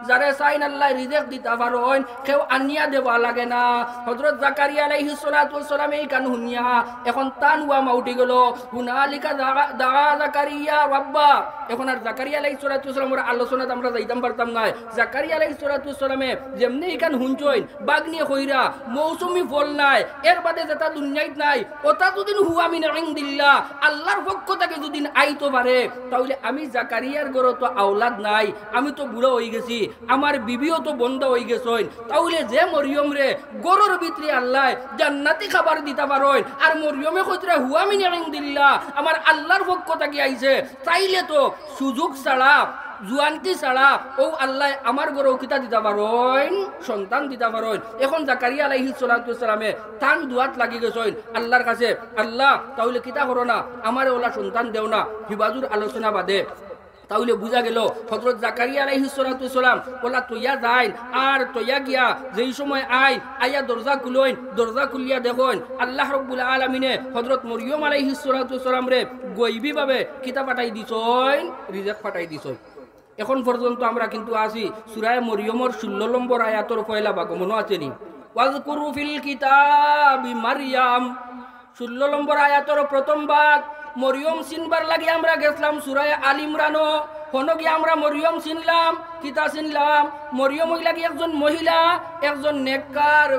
A: যারে চাইন আল্লাহ রিজিক দিতে পারেন কেউ আনিয়া দেওয়া লাগে না হযরত জাকারিয়া আলাইহিস সালাতু ওয়াসসালাম এই কান হুনিয়া এখন তান ওয়া মাউটি গেল হুনালিকা দাওয়া জাকারিয়া রাব্বা এখন আর জাকারিয়া আলাইহিস সালাতু ওয়াসসালামের আলোচনাতে আমরা যাইতাম পারতাম না জাকারিয়া আলাইহিস সালাতু ওয়াসসালামে যেমনি এই কান হুনছইন বাগনি কইরা মৌসুমি ফল নাই এর বাদে যেটা দুনিয়ায় নাই ওটা যদি হুয়া মিন ইনদিল্লাহ আল্লাহর পক্ষ থেকে যদি আইতো পারে তাহলে আমি জাকারিয়ার ঘরে তো আওলাদ নাই আমি তো বুড়ো হয়ে গেছি আমার বিবিও তো বন্ধ হয়ে গেছইন তাহলে যে মরিয়ম রে গরুর ভিতরে আল্লাহ জান্নাতি খাবার দিতে পারেন আর মরিয়মে কইতরা হুয়া মিন ইনদিল্লাহ আমার আল্লাহর পক্ষ থেকে আইছে তাইলে তো সুযোগ ছাড়া জুয়ান্তি ছাড়া ও আল্লাহ আমার ঘরে কিতা দিতে পারেন সন্তান দিতে পারেন এখন জাকারিয়া আলাইহিস সালাতু ওয়াসসালামে তান দুয়াত লাগি গেছইন আল্লাহর কাছে আল্লাহ তাহলে কিতা করো না আমার ওলা সন্তান দেও না হিবাজুর আলোচনা বাদে তাহলে বুঝা গেল হযরত জাকারিয়া আলাইহিস সালাতু ওয়াসসালাম ওলা তৈয়া যাইন আর তৈয়া গিয়া যেই সময় আইয়া দরজা খুলিয়া দেখুন আল্লাহ রাব্বুল আলামিনে হযরত মরিয়ম আলাইহিস সালাতু ওয়াসসালাম রে গয়বি ভাবে কিতা পাঠাই দিছইন রিজিক পাঠাই দিছইন এখন পর্যন্ত আমরা কিন্তু আছি সূরা মরিয়মের 16 নম্বর আয়াতের পয়লা ভাগ মনে আছে নি ওয়াজকুরু ফিল কিতাবি মারইয়াম 16 নম্বর আয়াতের প্রথম ভাগ মরিয়ম চিনবার লাগি আমরা গেছলাম সূরা আল ইমরান হনো গিয়ে আমরা মরিয়ম চিনলাম কিতা চিনলাম মরিয়ম হইলা কি একজন মহিলা একজন নেককার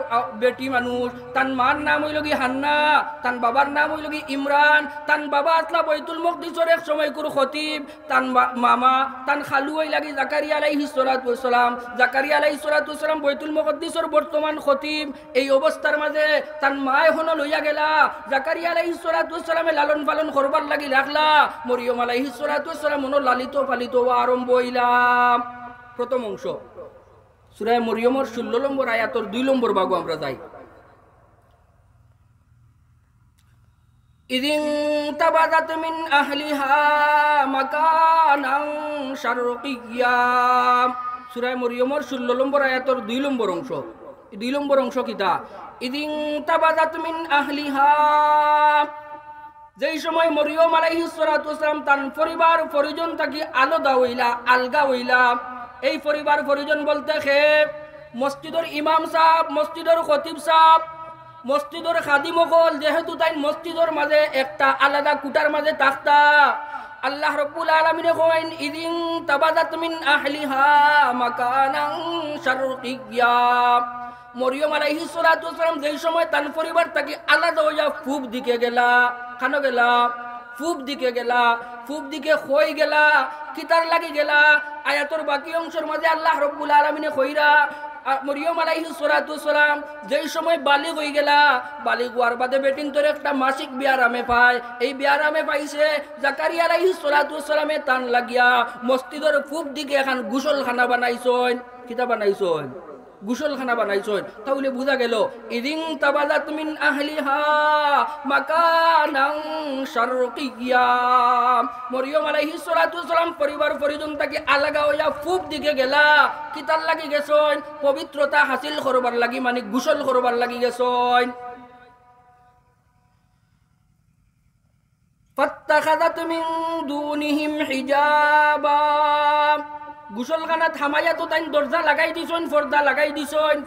A: বেটি মানুষ তার মার নাম হইল কি হান্না তার বাবার নাম হইল কি ইমরান তার বাবা আসলা বাইতুল মুকদ্দিসের এক সময় কুর খতিব তার মামা তার খালু হইলা কি জাকারিয়া আলাইহিস সালাতু ওয়াসসালাম জাকারিয়া আলাইহিস সালাতু ওয়াসসালাম বাইতুল মুকদ্দিসের বর্তমান খতিব এই অবস্থার মাঝে তার মা হনো লইয়া গেলা জাকারিয়া আলাইহিস সালাতু ওয়াসসালামে লালন পালন করবার লাগি রাখলা মরিয়ম আলাইহিস সালাতু ওয়াসসালাম মনো লালিত পালিত আরম্ভ হইলাম প্রথম অংশ সূরা মরিয়মের 16 নম্বর আয়াতের 2 নম্বর ভাগ আমরা যাই ইদিন তাবাদাত মিন আহলিহা মাকানান শারকিয়্যা সূরা মরিয়মের 16 নম্বর আয়াতের 2 নম্বর অংশ 2 নম্বর অংশ কিতা ইদিন তাবাদাত মিন আহলিহা যেই সময় মরিয়ম আলাইহিস সালাতু ওয়াসসালাম তার পরিবার পরিজন থাকি আলাদা হইলা আলগা হইলা এই পরিবার পরিজন বলতে মসজিদের ইমাম সাহেব মসজিদের খতিব সাহেব মসজিদর খাদিম হল যেহেতু তাই মসজিদর মাঝে একটা আলাদা কুটার মাঝে থাকতা আল্লাহ রাব্বুল আলামিন কইন ইদিন তাবাদাত মিন আহলিহা মাকানান শারকিয়া মরিয়ম আলাইহিস সালাতু ওয়াসসালাম যেই সময় তার পরিবার থেকে আলাদা হইয়া পূব দিকে গেলা খানো গেলা পূব দিকে গেলা পূব দিকে হই গেলা কিতার লাগি গেলা আয়াতর বাকি অংশের মাঝে আল্লাহ রাব্বুল আলামিনে কইরা মরিয়ম আলাইহিস সালাতু ওয়াসসালাম যেই সময় বালিগ হই গেলা বালিগ হওয়ার বাদে বেটিন তোর একটা মাসিক বিয়ারামে পায় এই বিয়ারামে পাইছে জাকারিয়া আলাইহিস সালাতু ওয়াসসালামে তান লাগিয়া মসজিদের পূব দিকে এখন গোসলখানা বানাইছন কিতা বানাইছন গোসলখানা বানাইছন তাহলে বুঝা গেল ইদিন তাবাদাত মিন আহলিহা মাকানান শারকিয়া মরিয়ম আলাইহিস সালাতু ওয়াসসালাম পরিবার পরিজন থেকে আলাদা হইয়া পূব দিকে গেলা কিতার লাগি গেছন পবিত্রতা হাসিল করবার লাগি মানে গোসল করবার লাগি গেছন ফাত্তাখাযাত মিন দুনিহিম হিজাবা গোসলখানা থামাইয়া তো তাই দরজা লাগাই দিছন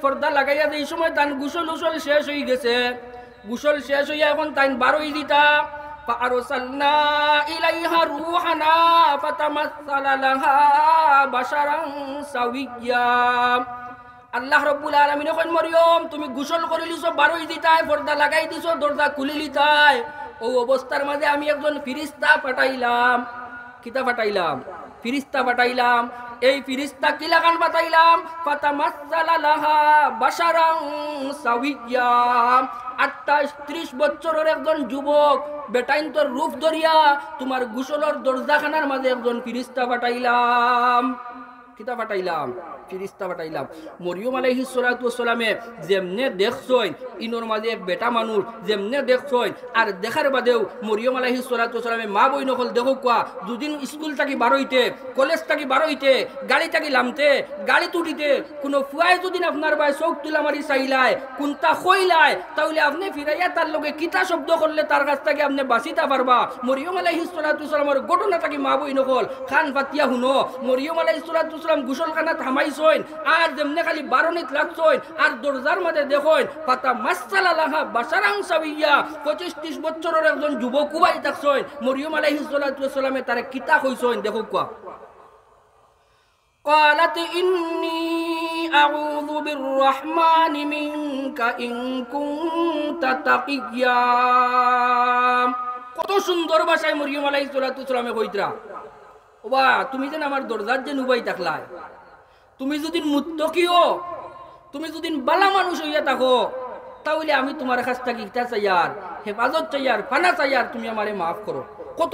A: পর্দা লাগাইয়া এই সময় তান গোসল শেষ হয়ে গেছে গোসল শেষ হইয়া এখন তাই বারোই দিতা ফারসালনা ইলাইহা রূহানা ফাতামাসসালা লাহা বাশারান সাওয়িয়া আল্লাহ রাব্বুল আলামিন কইন মরিয়ম তুমি গোসল করে লিছো বারোই দিতায় পর্দা লাগাই দিছো দরজা খুলে লিতায় ও অবস্থার মাঝে আমি একজন ফিরিস্তা পাঠাইলাম কিতা পাঠাইলাম ফিরিস্তা পাঠাইলাম এই ফিরিস্তা কি লাগান পাঠাইলাম ফাতামাসসালা লাহা বাশারান সাওয়িয়া 28-30 বছরের একজন যুবক বেটাইন তোর রূপ ধরিয়া তোমার গোসলের দরজাখানার মাঝে একজন ফিরিস্তা পাঠাইলাম কিতা পাঠাইলাম ফিরিস্তা পাঠাইলাম মরিয়ম আলাইহিস সালাতু ওয়াসসালামে যেমনে দেখছই ইনোর মাঝে এক বেটা মানুষ যেমনে দেখছই আর দেখার বাদেও মরিয়ম আলাইহিস সালাতু ওয়াসসালামে মা বই নকল দেখো কোয়া দুদিন স্কুল থাকি বারোইতে কলেজ থাকি বারোইতে গাড়ি থাকি লামতে গাড়ি তুটিতে কোনো ফুয়াই যদি আপনার ভাই চোখ তুলা মারি চাইলায় কোনটা কইলায় তাহলে আপনি ফিরাইয়া তার লগে কিতা শব্দ করলে তার কাছ থেকে আপনি বাঁচিতা পারবা মরিয়ম আলাইহিস সালাতু ওয়াসসালামের ঘটনা থাকি মা বই নকল খান ফাতিয়া শুনো মরিয়ম আলাইহিস সালাতু ওয়াসসালাম গোসলখানা থামাইছইন আর যেমনে খালি বারোনিত লাগছইন আর দরজার মাঝে দেখইন ফাতামাসসালা লাহা বাশারান সাওয়িয়া 25-30 বছরের একজন যুবক কুবাই থাকছইন মরিয়ম আলাইহিস সালাতু ওয়াসসালামে তারে কিতা কইছইন দেখো কোয়া قالت إني أعوذ بالرحمن منك إن كنت تقيا কত সুন্দর ভাষায় মরিয়ম আলাইহিস সালাতু ওয়াসসালামে কইতরা ওবা তুমি যেন আমার দরজার যে নুবাই থাকলাই তুমি যদি মুত্তকিও তুমি যদি বালা মানুষ হইয়া থাকো তাহলে আমি তোমার কাছ থেকে ইটা চাইয়ার হেফাজত চাইয়ার ফানা চাইয়ার তুমি আমারে মাফ করো কত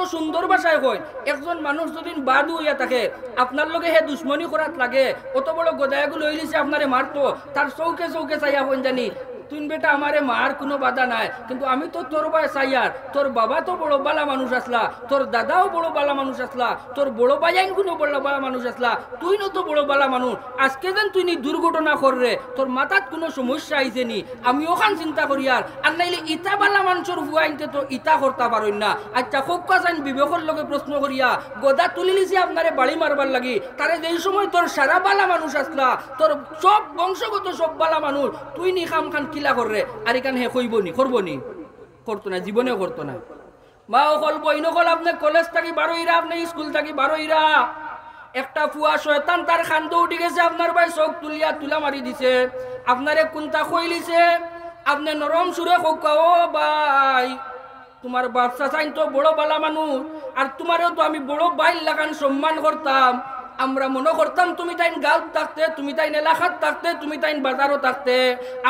A: সুন্দর ভাষায় কয় একজন মানুষ যদি বাদু হইয়া থাকে আপনার লগে হে দুশ্মনী করাত লাগে অত বড় গদায়াগুলো হইলিছে আপনারে মারতো তার চৌকে চাইয়া হইন জানি তুই বেটা আমারে মার কোনো বাধা নাই কিন্তু আমি তো তোর ভাই চাইয়ার তোর বাবা তো বড় বালা মানুষ আসলা তোর দাদাও বড় বালা মানুষ আসলা তোর বড় ভাইয়াইন কোনো বড় বালা মানুষ আসলা তুই তো বড় বালা মানুষ আজকে যেন তুই দুর্ঘটনা কররে তোর মাথাত কোনো সমস্যা আইছে নি আমি ওখান চিন্তা করি আর নাইলে ইটা বালা মানুষের হুয়াইনতে তো ইটা করতে পারেন না আচ্ছা খুব কাজাইন বিবেকর লগে প্রশ্ন করিয়া গদা তুলি লিছি আপনারে বাড়ি মারবার লাগি তারে যেই সময় তোর সারা বালা মানুষ আসলা তোর সব বংশগত সব বালা মানুষ তুই নি খাম খান কিলা কররে আর এখানে হে কইবনি করবনি করতো না জীবনেও করতো না মা অকল বইন কল আপনি কলেজ থাকি বারোইরা আপনি স্কুল থাকি বারোইরা একটা ফুয়া শয়তান তার খান্দ উঠে গেছে আপনার ভাই চোখ তুলা মারি দিছে আপনারে কোনটা কইলিছে আপনি নরম সুরে কোকা ও ভাই তোমার বাচ্চা চাইন তো বড় বালা মানুষ আর তোমারও তো আমি বড় বাইল লাগান সম্মান করতাম আমরা মনে করতাম তুমি তাই গাঁত থাকতে তুমি তাই এলাকাত থাকতে তুমি তাই বাজারও থাকতে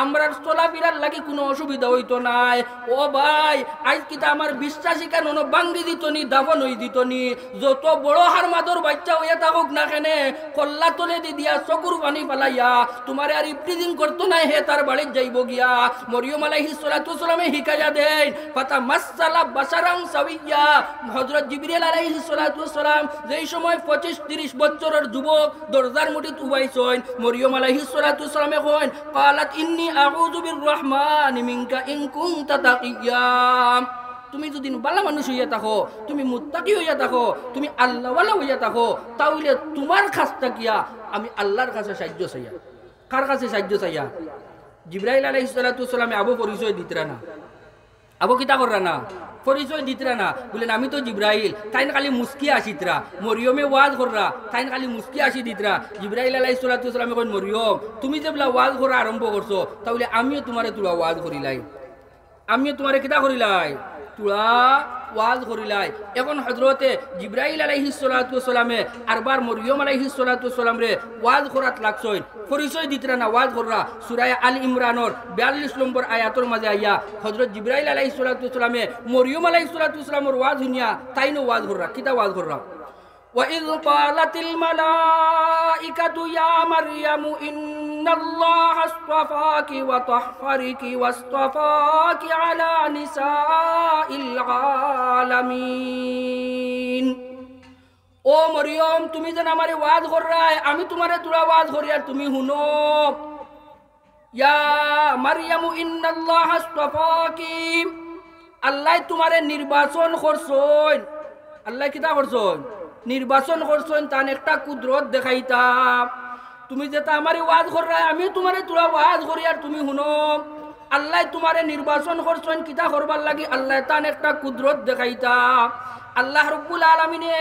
A: আমরা চলাফেরার লাগি কোনো অসুবিধা হইতো নাই ও ভাই আজ কিতা আমার বিশ্বাসী কেন বাঙ্গি দিত নি দাফন হই দিত নি যত বড় হার মাদর বাচ্চা হইয়া থাকুক না কেনে কল্লা তলে দি দিয়া চকুর পানি পালাইয়া তোমার আর ইফ্রিজিং করতো নাই হে তার বাড়ির যাইব গিয়া মরিয়ম আলাইহিস সালাতু ওয়াসসালামে হিকায়া দেন ফাতামাসসালা বাশারান সাওয়িয়া হযরত জিবরিল আলাইহিস সালাতু ওয়াসসালাম যেই সময় 25-30 বছরের যুবক দরজার মুঠিত উবাইছইন মরিয়ম আলাইহিস সালাতু ওয়াসসালামে কইন ক্বালাত ইন্নী আউযু বিররহমানি মিনকা ইন কুনতা তাকিয়া তুমি যদি ভালো মানুষ হইয়া থাকো তুমি মুত্তাকি হইয়া থাকো তুমি আল্লাহওয়ালা হইয়া থাকো তাহলে তোমার কাছ থেকে আমি আল্লাহর কাছে সাহায্য চাইয়া কার কাছে সাহায্য চাইয়া জিব্রাইল আলাইহিস সালাতু ওয়াসসালামে আবু পরিচয় দিতরা না, আবু কিতা কররা না, পরিচয় দিতরা না। বলেন আমি তো জিব্রাইল, তাইন খালি মুস্কি আসিতরা। মরিয়মে ওয়াজ কররা, তাইন খালি মুস্কি আসি দিতরা। জিব্রাইল আলাইহিস সালাতু ওয়াসসালামে কইন, মরিয়ম তুমি যে বলা ওয়াজ করা আরম্ভ করছো, তাহলে আমিও তোমারে তুলা ওয়াজ করিলাই, আমিও তোমারে কিতা করিলাই, তুলা ওয়াজ করিলাই। এখন হযরতে জিব্রাইল আলাইহিস সালাতু ওয়াসসালামে আরবার মরিয়ম আলাইহিস সালাতু ওয়াসসালাম রে ওয়াজ করাত লাগছই, পরিচয় দিতরা না, ওয়াজ কররা। সূরা আল ইমরানের 42 নম্বর আয়াতের মাঝে আইয়া হযরত জিব্রাইল আলাইহিস সালাতু ওয়াসসালামে মরিয়ম আলাইহিস সালাতু ওয়াসসালামের ওয়াজ শুনিয়া তাইনো ওয়াজ কররা। কিতা ওয়াজ কররা? وَإِذْ قَالَتِ الْمَلَائِكَةُ يَا مَرْيَمُ إِنَّ اللَّهَ اصْطَفَاكِ وَطَهَّرَكِ وَاصْطَفَاكِ عَلَى نِسَاءِ الْعَالَمِينَ। ও মরিয়ম তুমি যেন আমারে ওয়াজ কররাই, আমি তোমারে তুলা ওয়াজ করি আর তুমি শুনো। ইয়া মারইয়ামু ইন্নাল্লাহা আসতাফাকি, আল্লাহ তোমারে নির্বাচন করছন। আল্লাহ কিতা করছন? নির্বাচন করছন, তান একটা কুদরত দেখাইতা। তুমি যেটা আমারে ওয়াজ কররাই, আমি তোমারে তুলা ওয়াজ করি আর তুমি শুনো। আল্লাহ তোমারে নির্বাচন করছন কিতা করবার লাগি, আল্লাহ তান একটা কুদরত দেখাইতা। আল্লাহ রব্বুল আলামিনে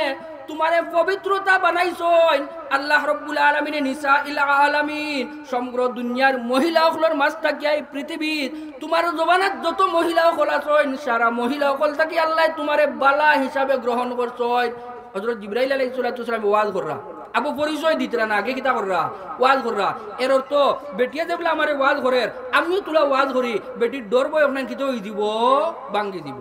A: তোমারে পবিত্রতা বানাইছন। আল্লাহ রব্বুল আলামিনে নিসাইল আলামিন সমগ্র দুনিয়ার মহিলাসকলের মাঝ থাকিয়া এই পৃথিবীর তোমার জবানাত যত মহিলাসকল আছেন, সারা মহিলাসকল থাকি আল্লাহ তোমারে বালা হিসাবে গ্রহণ করছন। হযরত জিবরাইল আলাইহিস সালাতু ওয়াস সালাম ওয়াজ কররা, আবু পরিচয় দিতরা না, আগে কিতা কররা? ওয়াজ কররা। এর অর্থ বেটিয়া যেবলা আমারে ওয়াজ করের, আমিও তুলা ওয়াজ করি, বেটির ডর বই আপনার কিতা হই দিব, বাঙ্গি দিব।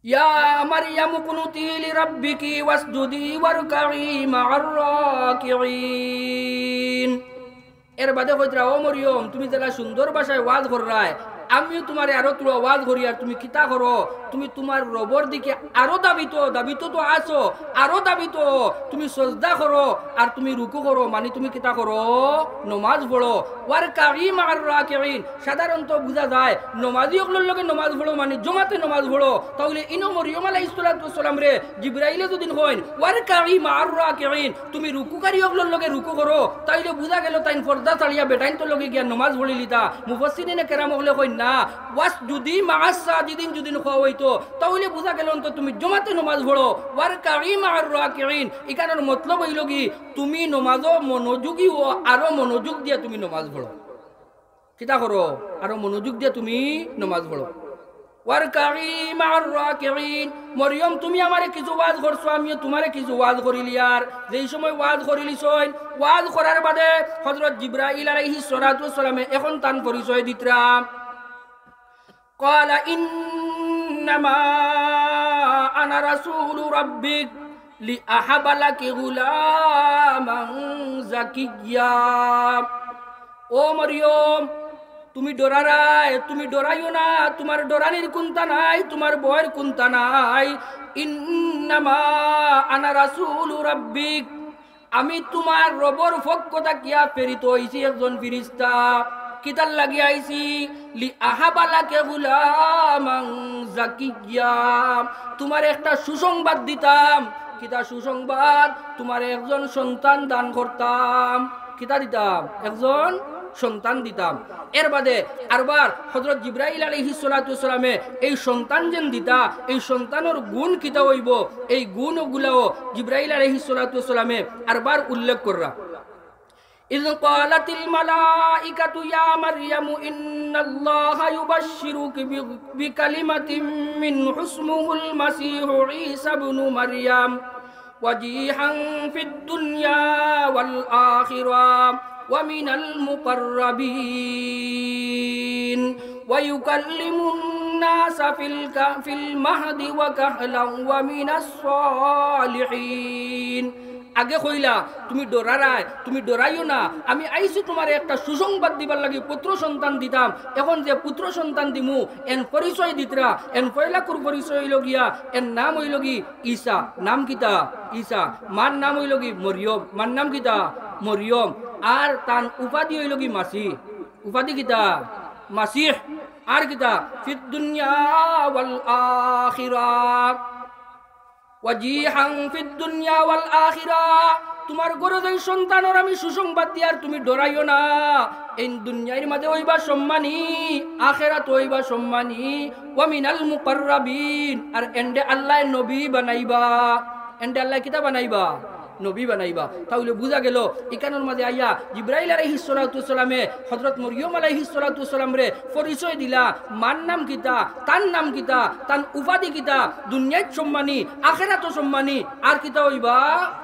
A: ইয়া মারইয়ামু কুনুতি লিরাব্বিকি ওয়াসজুদি ওয়ারকাই মা'আর রাকিঈন। এর বাদে কইতরা, ও মরিয়ম তুমি যারা সুন্দর ভাষায় ওয়াজ কররাই, আমিও তোমারে আরো তুলা ওয়াজ করি আর তুমি কিতা করো, তুমি তোমার রবর দিকে আরো দাবিত, দাবিত তো আছো, আরো দাবিত তুমি সজদা করো আর তুমি রুকু করো, মানে তুমি কিতা করো, নমাজ পড়ো। ওয়ারকাই মা'আর রাকিঈন, সাধারণত বুঝা যায় নমাজি ওগুলোর লগে নমাজ পড়ো মানে জমাতে নমাজ পড়ো। তাহলে ইনো মরিয়ম আলাইহিস সালাতু ওয়াস সালাম রে জিবরাইলে যদি কইন ওয়ারকাই মা'আর রাকিঈন, তুমি রুকুকারী ওগুলোর লগে রুকু করো, তাইলে বুঝা গেল তাইন পর্দা ছাড়িয়া বেটাইন তো লগে গিয়া নমাজ পড়ি লিতা। মুফাসসিরিনে কেরাম ওগুলো কইন না, ওয়াসজুদি মা'আস সাজিদিন যদি কওয়া হইতো তাহলে বুঝা গেল তো তুমি জমাতে নমাজ পড়ো। ওয়ারকাই মা'আর রাকিঈন, এখানের মতলব হইল কি তুমি নমাজও মনোযোগী ও আরো মনোযোগ দিয়া তুমি নমাজ পড়ো। কিতা করো? আরো মনোযোগ দিয়া তুমি নমাজ পড়ো। ওয়ারকাই মা'আর রাকিঈন, মরিয়ম তুমি আমারে কিছু ওয়াজ করছো, আমিও তোমারে কিছু ওয়াজ করিলি। আর যেই সময় ওয়াজ করিলিছই, ওয়াজ করার বাদে হযরত জিবরাইল আলাইহিস সালাতু ওয়াস সালামে এখন তান পরিচয় দিতরা। ক্বালা ইন্নামা আনা রাসূলু রাব্বিক লিআহাবা লাকি গুলামান যাকিয়্যা। ও মরিয়ম তুমি ডরারাই, তুমি ডরাইও না, তোমার ডরানির কুন্তা নাই, তোমার ভয়ের কুন্তা নাই। ইন্নামা আনা রাসূলু রাব্বিক, আমি তোমার রবর পক্ষ থাকিয়া প্রেরিত হইছি একজন ফেরেশতা। কিতার লাগি আইছি? লিআহাবা লাকি গুলামান যাকিয়্যা, তোমার একটা সুসংবাদ দিতাম। কিতা সুসংবাদ? তোমার একজন সন্তান দান করতাম। কিতা দিতাম? একজন সন্তান দিতাম। এর বাদে আরবার হযরত জিবরাইল আলাইহিস সালাতু ওয়াস সালামে এই সন্তান যেন দিতা, এই সন্তানের গুণ কিতা হইব, এই গুণগুলাও জিবরাইল আলাইহিস সালাতু ওয়াস সালামে আরবার উল্লেখ কররা। إذ قالت الملائكة يا مريم إن الله يبشرك بكلمة منه اسمه المسيح عيسى ابن مريم وجيها في الدنيا والآخرة ومن المقربين ويكلم الناس في المهد وكهلا ومن الصالحين। আগে কইলা তুমি ডরারাই, তুমি ডরাইও না, আমি আইছি তোমার একটা সুসংবাদ দিবার লাগি, পুত্র সন্তান দিতাম। এখন যে পুত্র সন্তান দিমু এন পরিচয় দিতরা, এন পয়লাকুর পরিচয় হইল গিয়া, এর নাম হইল কি ঈসা। নাম কিতা? ঈসা। মার নাম হইল কি মরিয়ম, মার নাম কিতা? মরিয়ম। আর তান উপাধি হইল কি মাসিহ। উপাধি কিতা? মাসিহ। আর কিতা? ফিদ দুনিয়া ওয়াল আখিরাহ ওয়াজিহান ফিদ দুনিয়া ওয়াল আখিরাহ, তোমার ঘরে যেই সন্তানের আমি সুসংবাদ দি আর তুমি ডরাইও না এই দুনিয়ার মাঝে হইবা সম্মানী আখিরাত হইবা সম্মানী ওয়া মিনাল মুকাররাবিন আর এন্ডে আল্লাহ নবী বানাইবা এন্ডে আল্লাহ কিতা বানাইবা নবী বানাইবা তাহলে বুঝা গেল ইকানোর মাঝে আইয়া জিব্রাইল আলাইহিস সালাতু সালামে হযরত মরিয়ম আলাইহিস সালাতু সালাম রে পরিচয় দিলা মান নাম কিতা তার নাম কিতা তার উপাধি কিতা দুনিয়াত সম্মানী আখিরাত সম্মানী আর কিতা হইবা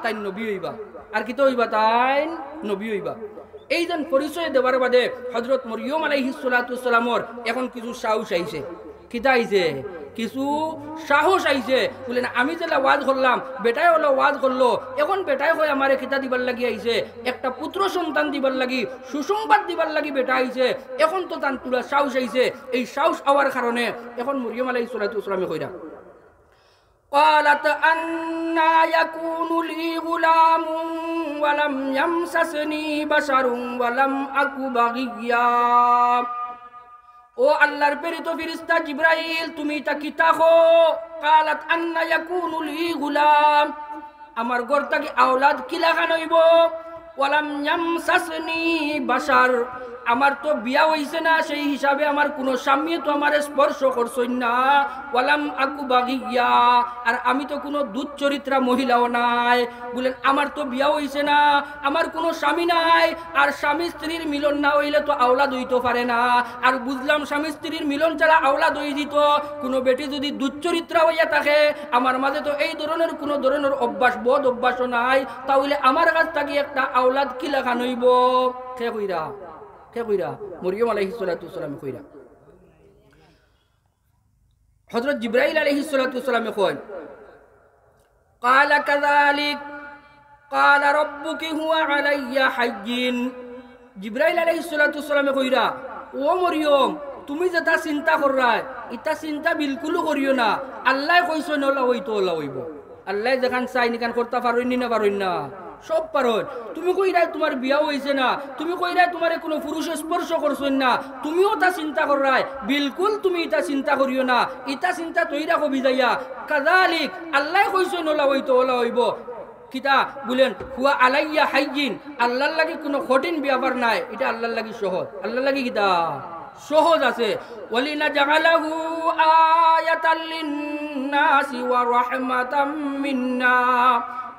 A: তাই নবী হইবা আর কিতা হইবা তাই নবী হইবা এইজন পরিচয় দেওয়ার বাদে হযরত মরিয়ম আলাইহিস সালাতু সালামর এখন কিছু সাহস আইছে কিতা আইছে কিছু সাহস আইছে বলেন আমি যেটা ওয়াজ করলাম বেটাই হলো ওয়াজ করলো এখন বেটাই হয় আমার কিতা দিবার লাগি আইছে একটা পুত্র সন্তান দিবার লাগি সুসংবাদ দিবার লাগি বেটা আইছে এখন তো তান পুরা সাহস আইছে এই সাহস হওয়ার কারণে এখন মরিয়ম আলাইহিস সালাতু সালামে কইরা قالت أنى يكون لي غلام ولم يمسسني بشر ولم أك بغيا ও আল্লাহর প্রেরিত ফেরেশতা জিবরাইল তুমি তা কি তাকো قالت أنى يكون لي غلام আমার ঘর থেকে আওলাদ কি লাগানো হইব ওয়ালাম ইয়ামসাসনি বাশার আমার তো বিয়া হইছে না সেই হিসাবে আমার কোনো স্বামী তো আমার স্পর্শ করছই না ওয়ালাম আকু বাগিয়া আর আমি তো কোনো দুধ চরিত্রা মহিলাও নাই বলেন আমার তো বিয়া হইছে না আমার কোনো স্বামী নাই আর স্বামী স্ত্রীর মিলন না হইলে তো আওলাদ হইতে পারে না আর বুঝলাম স্বামী স্ত্রীর মিলন ছাড়া আওলাদ হই দিত কোনো বেটি যদি দুধ চরিত্রা হইয়া থাকে আমার মাঝে তো এই ধরনের কোনো ধরনের অভ্যাস বোধ অভ্যাসও নাই তাহলে আমার কাছ থেকে একটা আওলাদ কি লেখা নইব কে কইরা কে কইরা মরিয়ম আলাইহিস সালাতু সালাম কইরা হযরত জিবরাইল আলাইহিস সালাতু সালাম কই قال كذلك قال ربك هو علي حيٍّ জিবরাইল আলাইহিস সালাতু সালাম কইরা ও মরিয়ম তুমি যেটা চিন্তা কররা এটা চিন্তা বিলকুল করিও না আল্লাহ কইছো নলা হইতো ওলা হইব আল্লাহ যেখান চাই নিকান করতে পারইনি না পারইন না সব পারত তুমি কইরা তোমার বিয়া হইছে না তুমি কইরা তোমারে কোনো পুরুষ স্পর্শ করছই না তুমিও তা চিন্তা কররাই বিলকুল তুমি এটা চিন্তা করিও না এটা চিন্তা তৈরা কবি যাইয়া কাযালিক আল্লাহ কইছো নলা হইতো ওলা হইব কিতা বলেন হুয়া আলাইয়া হাইয়িন আল্লাহর লাগি কোনো কঠিন ব্যাপার নাই এটা আল্লাহর লাগি সহজ আল্লাহর লাগি কিতা সহজ আছে ওয়ালিনা জাগালাহু আয়াতাল লিন্নাসি ওয়া রাহমাতাম মিন্না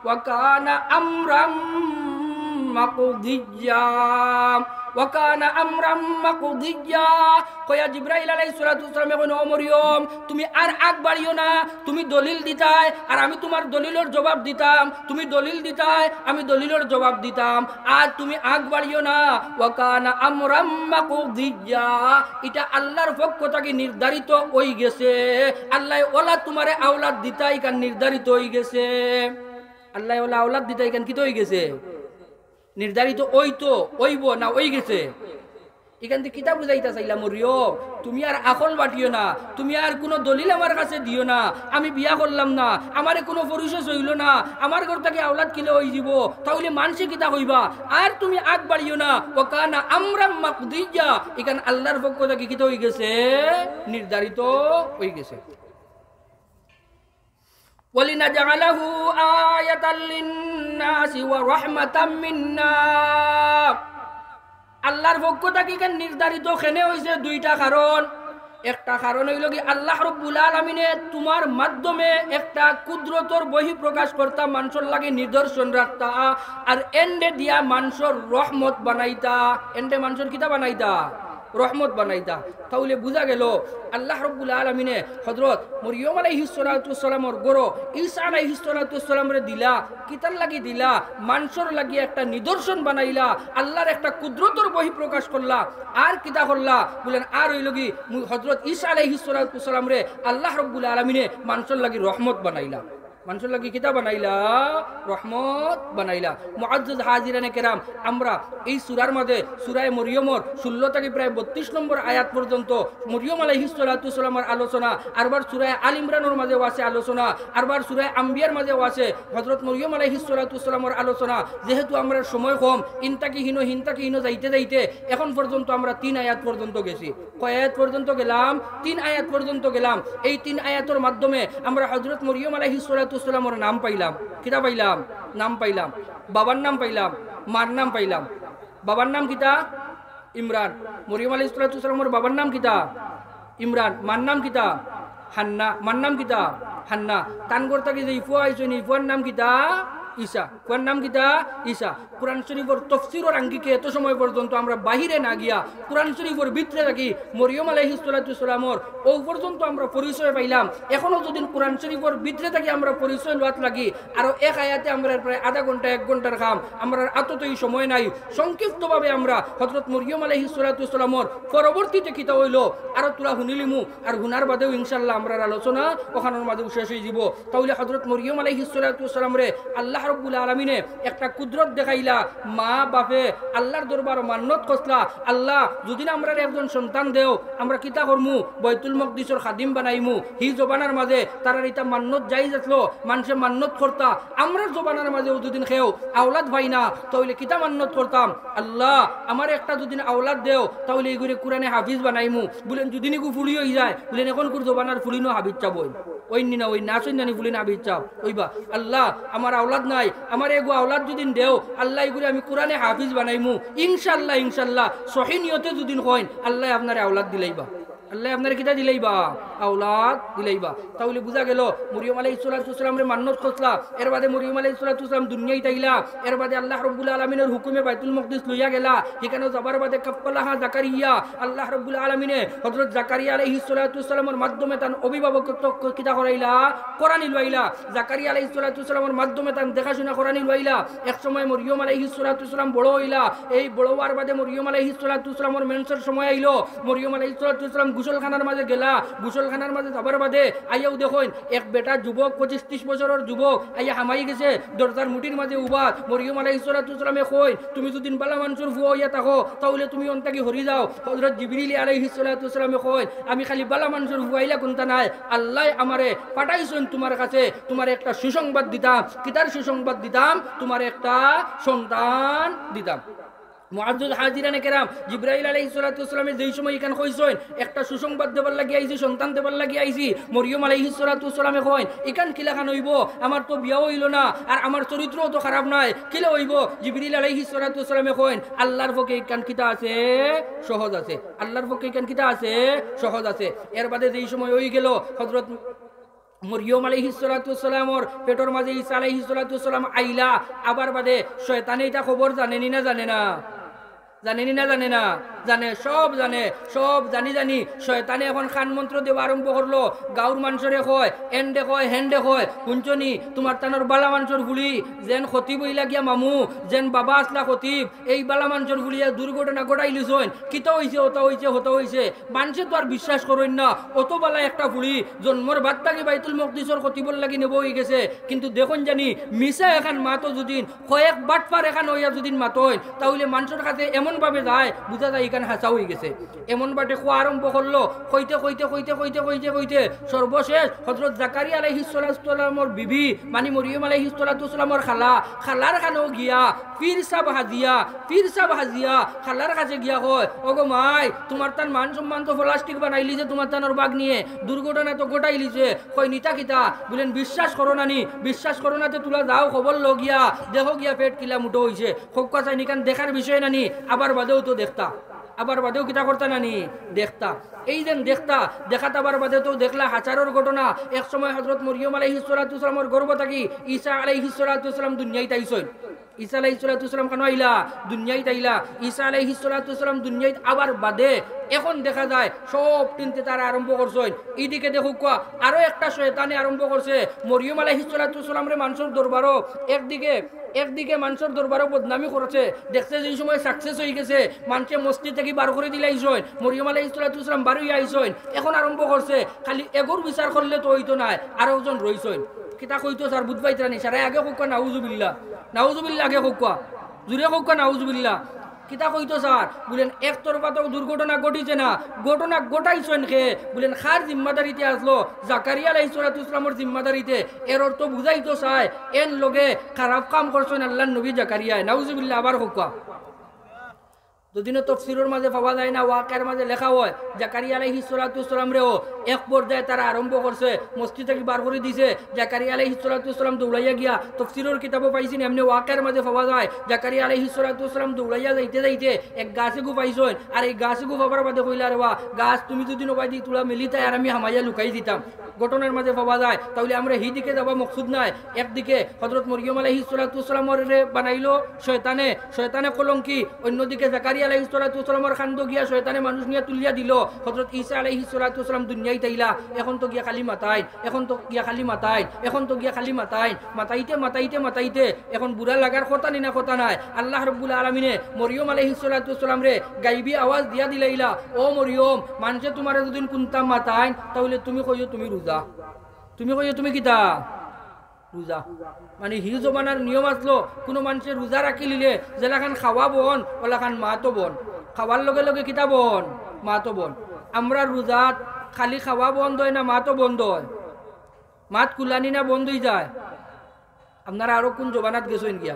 A: ওয়া কানা আমরাম মাকদিয়া ওয়া কানা আমরাম মাকদিয়া কয়া জিবরাইল আলাইহিস সালাতু সালাম কইনো ও মরিয়ম তুমি আর আগ বাড়িও না তুমি দলিল দিতাই আর আমি তোমার দলিলের জবাব দিতাম তুমি দলিল দিতাই আমি দলিলের জবাব দিতাম আর তুমি আগ বাড়িও না ওয়া কানা আমরাম মাকদিয়া এটা আল্লাহর পক্ষ থেকে নির্ধারিত হই গেছে আল্লাহ ওলা তোমারে আওলাদ দিতাই কান নির্ধারিত হই গেছে আল্লাহ ওলা আওলাদ দিতাই কান কি তো হই গেছে নির্ধারিত ওই তো ওইব না ওই গেছে এখান থেকে কিতাব বুঝাইতে চাইলাম মরিয়ম তুমি আর আকল বাটিও না তুমি আর কোনো দলিল আমার কাছে দিও না আমি বিয়া করলাম না আমারে কোনো পরিচয় হইল না আমার ঘর থেকে আওলাদ কিলে হয়ে যাব তাহলে মানুষে কিতা হইবা আর তুমি আগ বাড়িও না ও কানা আমরাম মাকদিয়া এখান আল্লাহর পক্ষ থেকে কিতা হয়ে গেছে নির্ধারিত হয়ে গেছে وَلِنَجْعَلَهُ آيَةً لِلنَّاسِ وَرَحْمَةً مِنَّا আল্লাহর পক্ষ থেকে কেন নির্ধারিত খেনে হইছে দুইটা কারণ একটা কারণ হইল কি আল্লাহ রাব্বুল আলামিনে তোমার মাধ্যমে একটা কুদরতর বহি প্রকাশ করতা মানুষের লাগে নিদর্শন রাখতা আর এন্ডে দিয়া মানুষের রহমত বানাইতা এন্ডে মানুষের কিতা বানাইতা রহমত বানাইতা তাহলে বুঝা গেল আল্লাহ রাব্বুল আলামিনে হযরত মরিয়ম আলাইহিস সালাতু সালামের গরো ঈসা আলাইহিস সালাতু সালামরে দিলা কিতার লাগি দিলা মানুষের লাগি একটা নিদর্শন বানাইলা আল্লাহর একটা কুদরতর বহি প্রকাশ করলা আর কিতা করলা বলেন আর হইল কি হযরত ঈসা আলাইহিস সালাতু সালামরে আল্লাহ রাব্বুল আলামিনে মানুষের লাগি রহমত বানাইলা মানুষের লাগি কিতা বানাইলা রহমত বানাইলা মুআজ্জাজ হাজিরানে কেরাম আমরা এই সূরার মধ্যে সূরা মরিয়মর 16 থেকে প্রায় 32 নম্বর আয়াত পর্যন্ত মরিয়ম আলাইহিস সালাতু সালামের আলোচনা আরবার সূরা আল ইমরানের মাঝে আছে আলোচনা আরবার সূরা আম্বিয়ার মাঝে আছে হযরত মরিয়ম আলাইহিস সালাতু সালামের আলোচনা যেহেতু আমরা সময় কম ইনতাকি হিনো যাইতে যাইতে এখন পর্যন্ত আমরা 3 আয়াত পর্যন্ত গেছি কয় আয়াত পর্যন্ত গেলাম 3 আয়াত পর্যন্ত গেলাম এই 3 আয়াতের মাধ্যমে আমরা হযরত মরিয়ম আলাইহিস সালামের নাম পাইলাম কিতা পাইলাম নাম পাইলাম, বাবার নাম পাইলাম, মার নাম পাইলাম। বাবার নাম কিতা? ইমরান। মরিয়ম আলাইহিস সালামের বাবার নাম কিতা? ইমরান। মার নাম কিতা? হান্না। মার নাম কিতা? হান্না। তানগর থেকে যে ইফুয়া আইসেন, ইফুয়ার নাম কিতা? ঈসা। কুয়ার নাম কিতা? ঈসা। কুরআন শরীফের তাফসীরের আঙ্গিকে এত সময় পর্যন্ত আমরা বাহিরে না গিয়া কুরআন শরীফের ভিতরে থাকি মরিয়ম আলাইহিস সালামের ও পর্যন্ত আমরা পরিচয় পাইলাম। এখনো যদি কুরআন শরীফের ভিতরে থাকি আমরা পরিচয় লওয়াত লাগি আর এক আয়াতে আমরা প্রায় আধা ঘন্টা 1 ঘন্টার কাম, আমরা আততই সময় নাই। সংক্ষিপ্তভাবে আমরা হযরত মরিয়ম আলাইহিস সালামের পরবর্তীতে কিতা হইল আর তোরা শুনিলিমু আর হুনার বাদেও ইনশাআল্লাহ আমরা আলোচনা ওখানের মাঝে শেষ হয়ে যাব। তাহলে হযরত মরিয়ম আলাইহিস সালামরে আল্লাহ রব্বুল আলামিনে একটা কুদরত দেখাইলা, মা বাপে আল্লাহর দরবার মান্নত করছলা, আল্লাহ যদি আমরা একজন সন্তান দেও আমরা কিতা করমু? বাইতুল মকদিসের খাদিম বানাইমু। হি জবানার মাঝে তারা এটা মান্নত জায়েজ আসলো, মানুষে মান্নত করতা। আমরা জবানার মাঝেও দুদিন খেও আওলাদ ভাই না, তাহলে কিতা মান্নত করতাম? আল্লাহ আমার একটা দুদিন আওলাদ দেও, তাহলে এইগুলো কোরআনে হাফিজ বানাইমু। বলেন যদি নিকু ফুলি হয়ে যায়, বলেন এখন কোন জবানার ফুলিনো হাফিজ চাবই ওই নি না ওই নাচই নানি ফুলি না হাফিজ চাপ ওইবা। আল্লাহ আমার আওলাদ নাই, আমার এগো আওলাদ যদি দেও আল্লাহ এগুলো আমি কোরআনে হাফিজ বানাইমু। ইনশাআল্লাহ ইনশাআল্লাহ সহি নিয়তে যদি কইন আল্লাহ আপনার আওলাদ দিলাইবা, আল্লাহ আপনার কিতা দিলাইবা? আওলাদ দিলাইবা। তাহলে বুঝা গেল মরিয়ম আলাইহিস সালামের মান্নত করছলা, এর বাদে মরিয়ম আলাইহিস সালাম দুনিয়ায় তাইলা, এর বাদে আল্লাহ রাব্বুল আলামিনের হুকুমে বাইতুল মকদিস লইয়া গেলা। এখানে যাবার বাদে কাফলাহা জাকারিয়া, আল্লাহ রাব্বুল আলামিনে হযরত জাকারিয়া আলাইহিস সালামের মাধ্যমে তার অভিভাবকত্ব কিতা করাইলা? কোরআন লইলা। জাকারিয়া আলাইহিস সালামের মাধ্যমে তার দেখাশোনা কোরআন লইলা। এক সময় মরিয়ম আলাইহিস সালাম বড় হইলা। এই বড় হওয়ার বাদে মরিয়ম আলাইহিস সালামের মেন্সের সময় আইলো। মরিয়ম আলাইহিস সালাম গোসলখানার মাঝে গেলা। গোসলখানার মাঝে যাবার বাদে আইয়াও দেখুন এক বেটা যুবক 25-30 বছরের যুবক আইয়া হামাই গেছে দরজার মুটির মাঝে উবা। মরিয়ম আলাইহিস সালামে কই তুমি যদি বালা মানুষের ফুয়া হইয়া থাকো তাহলে তুমি অন্তাকি হরি যাও। হযরত জিবরিল আলাইহিস সালামে কই আমি খালি বালা মানুষের ফুয়াইলা কোনটা নাই, আল্লাহ আমারে পাঠাইছেন তোমার কাছে, তোমার একটা সুসংবাদ দিতাম। কিতার সুসংবাদ দিতাম? তোমার একটা সন্তান দিতাম। মুআজ্জুজ হাজিরানে কেরাম জিবরাইল আলাইহিস সালামের যেই সময় এখান কইছেন একটা সুসংবাদ দেবার লাগি আইছি, সন্তান দেবার লাগি আইছি, মরিয়ম আলাইহিস সালামে কইন এখান কিলাখান হইব? আমার তো বিয়াও হইল না আর আমার চরিত্রও তো খারাপ নাই, কিলা হইব? জিবরিল আলাইহিস সালামে কইন আল্লাহর পক্ষে এখান কিতা আছে? সহজ আছে। আল্লাহর পক্ষে এখান কিতা আছে? সহজ আছে। এর বাদে যেই সময় হই গেল হযরত মরিয়ম আলাইহিস সালামের পেটর মাঝে ঈসা আলাইহিস সালাম আইলা। আবার বাদে শয়তানে এটা খবর জানেনি না জানে না? জানেনি না জানে না? জানে, সব জানে। সব জানি শয়তানে এখন খান মন্ত্র দেওয়া আরম্ভ করলো। গাঁর মানুষরে কয়, এন্ডে কয়, হেন্ডে কয়, শুনছনি তোমার তানোর বালা মানুষের ভুলি যেন খতিব হইলা গিয়া মামু, যেন বাবা আসলা খতিব, এই বালা মানুষের ভুলিয়া দুর্ঘটনা ঘটাই লিছন। কিতা হইছে? ওটা হইছে, হতা হইছে। মানুষে তো আর বিশ্বাস করেন না। অত বালা একটা ভুলি জন্মর বাদ থাকি বাইতুল মকদিসর খতিবর লাগি নেব হয়ে গেছে। কিন্তু দেখুন জানি মিশা এখান মাতো যদিন কয়েক বাটপার এখান হইয়া যদিন মাতই, তাহলে মানুষের কাছে এমন ভাবে যায় বুঝা যায় এখানে হাসা হয়ে গেছে। এমন বাটে খোয়া আরম্ভ করলো। কইতে কইতে কইতে কইতে কইতে কইতে সর্বশেষ হযরত জাকারিয়া আলাইহিস সালামের বিবি মানে মরিয়ম আলাইহিস সালামের খালার খানেও গিয়া পীর সাহেব হাজিয়া খালার কাছে গিয়া কয়, ওগো মাই তোমার তার মান সম্মান তো প্লাস্টিক বানাইলি যে তোমার তানোর বাঘ নিয়ে দুর্ঘটনা তো গোটাই লিছে। কই নিতা কিতা? বলেন বিশ্বাস করো নানি, বিশ্বাস করো না, তোলা যাও খবর লো গিয়া দেখো গিয়া পেট কিলা মুঠো হয়েছে। খোকা চাই নিকান দেখার বিষয় নানি, আবার বাদেও তো দেখতা, আবার বাদেও কিতা করতা নানি দেখতা। এই যেন দেখতা দেখাত আবার বাদে তো দেখলা হাজারের ঘটনা। এক সময় হযরত মরিয়ম আলাইহিস সালামের গর্ভ থাকি ঈসা আলাইহিস সালাম দুনিয়ায় তাইছেন। ঈসা আলাইহিস সালাম কেন আইলা? দুনিয়ায় তাইলা। ঈসা আলাইহিস সালাম দুনিয়ায় আবার বাদে এখন দেখা যায় সব চিনতে তারা আরম্ভ করছেন। এইদিকে দেখো কোয়া আরো একটা শয়তানে আরম্ভ করছে। মরিয়ম আলাইহিস সালামরে মানুষের দরবারও একদিকে মানুষের দরবারও বদনামি করেছে। দেখছে যে সময় সাকসেস হয়ে গেছে, মানুষে মসজিদ থেকে বার করে দিলাইছেন, মরিয়ম আলাইহিস সালাম বারোই আইছেন। এখন আরম্ভ করছে খালি এগোর বিচার করলে তো হইতো না, আরো একজন রইছেন। কিতা কইতো স্যার বুঝবাইতে নি স্যার? আগে কোকা নাউজুবিল্লাহ, নাউজুবিল্লাহ আগে কোকা, জুড়ে কোকা নাউজুবিল্লাহ। কিতা কইতো স্যার? বলেন একতরফা তো দুর্ঘটনা ঘটিছে না, ঘটনা ঘটাইছেন কে? বলেন খার জিম্মাদারিতে আসলো? জাকারিয়া আলাইহিস সালামের জিম্মাদারিতে। এর অর্থ বুঝাইতো চায় এন লগে খারাপ কাম করছেন আল্লাহর নবী জাকারিয়া। নাউজুবিল্লাহ। আবার কোকা যদিও তফসিরের মাঝে পাওয়া যায় না, ওয়াকার মাঝে লেখা হয় জাকারিয়া আলাইহিস সালাতু ওয়াস সালাম রেও এক পর্যায়ে তারা আরম্ভ করছে, মসজিদ থেকে বার করে দিছে। জাকারিয়া আলাইহিস সালাতু ওয়াস সালাম দৌড়াইয়া গিয়া, তফসিরের কিতাবও পাইছেন এমনি ওয়াকার মাঝে পাওয়া যায় জাকারিয়া আলাইহিস সালাতু ওয়াস সালাম দৌড়াইয়া যাইতে যাইতে এক গাছে গু পাইছেন। আর এই গাছে গু পাবার বাদে কইলা রে বা গাছ তুমি যদি নবাই দি তুলা মিলিতাই আর আমি হামাইয়া লুকাই দিতাম। ঘটনার মাঝে পাওয়া যায়। তাহলে আমরা এই দিকে যাওয়া মকসুদ নাই। একদিকে হযরত মরিয়ম আলাইহিস সালাতু ওয়াস সালামর রে বানাইলো শয়তানে কলঙ্কি, অন্যদিকে জাকারিয়া আলাইহিস সালাতু ওয়াস সালামর খান্দ গিয়া শয়তানে মানুষ নিয়ে তুলিয়া দিল। হযরত ঈসা আলাইহিস সালাতু ওয়াস সালাম দুনিয়ায় তাইলা, এখন তো গিয়া খালি মাতাইতে এখন বুড়া লাগার কথা নি না কথা নাই। আল্লাহ রাব্বুল আলামিনে মরিয়ম আলাইহিস সালাতু ওয়াস সালাম রে গাইবি আওয়াজ দিয়া দিলাইলা, ও মরিয়ম মানুষে তোমারে যদি কুনতাম মাতাইন তাহলে তুমি কইও তুমি রোজা, তুমি কইও তুমি কিতা রোজা। মানে হি জমানার নিয়ম আসলো, কোনো মানুষের রোজা রাখি লিলে যেলাখান খাওয়া বন ওলাখান মাতো বন, খাওয়ার লগে লগে কিতা বন মাতো বন। আমরা রোজাত খালি খাওয়া বন্ধ হয় না মাতো বন্ধ হয়? মাত কুলানি না বন্ধ হয়ে যায়? আপনারা আরো কোন জবানাত গেছেন গিয়া?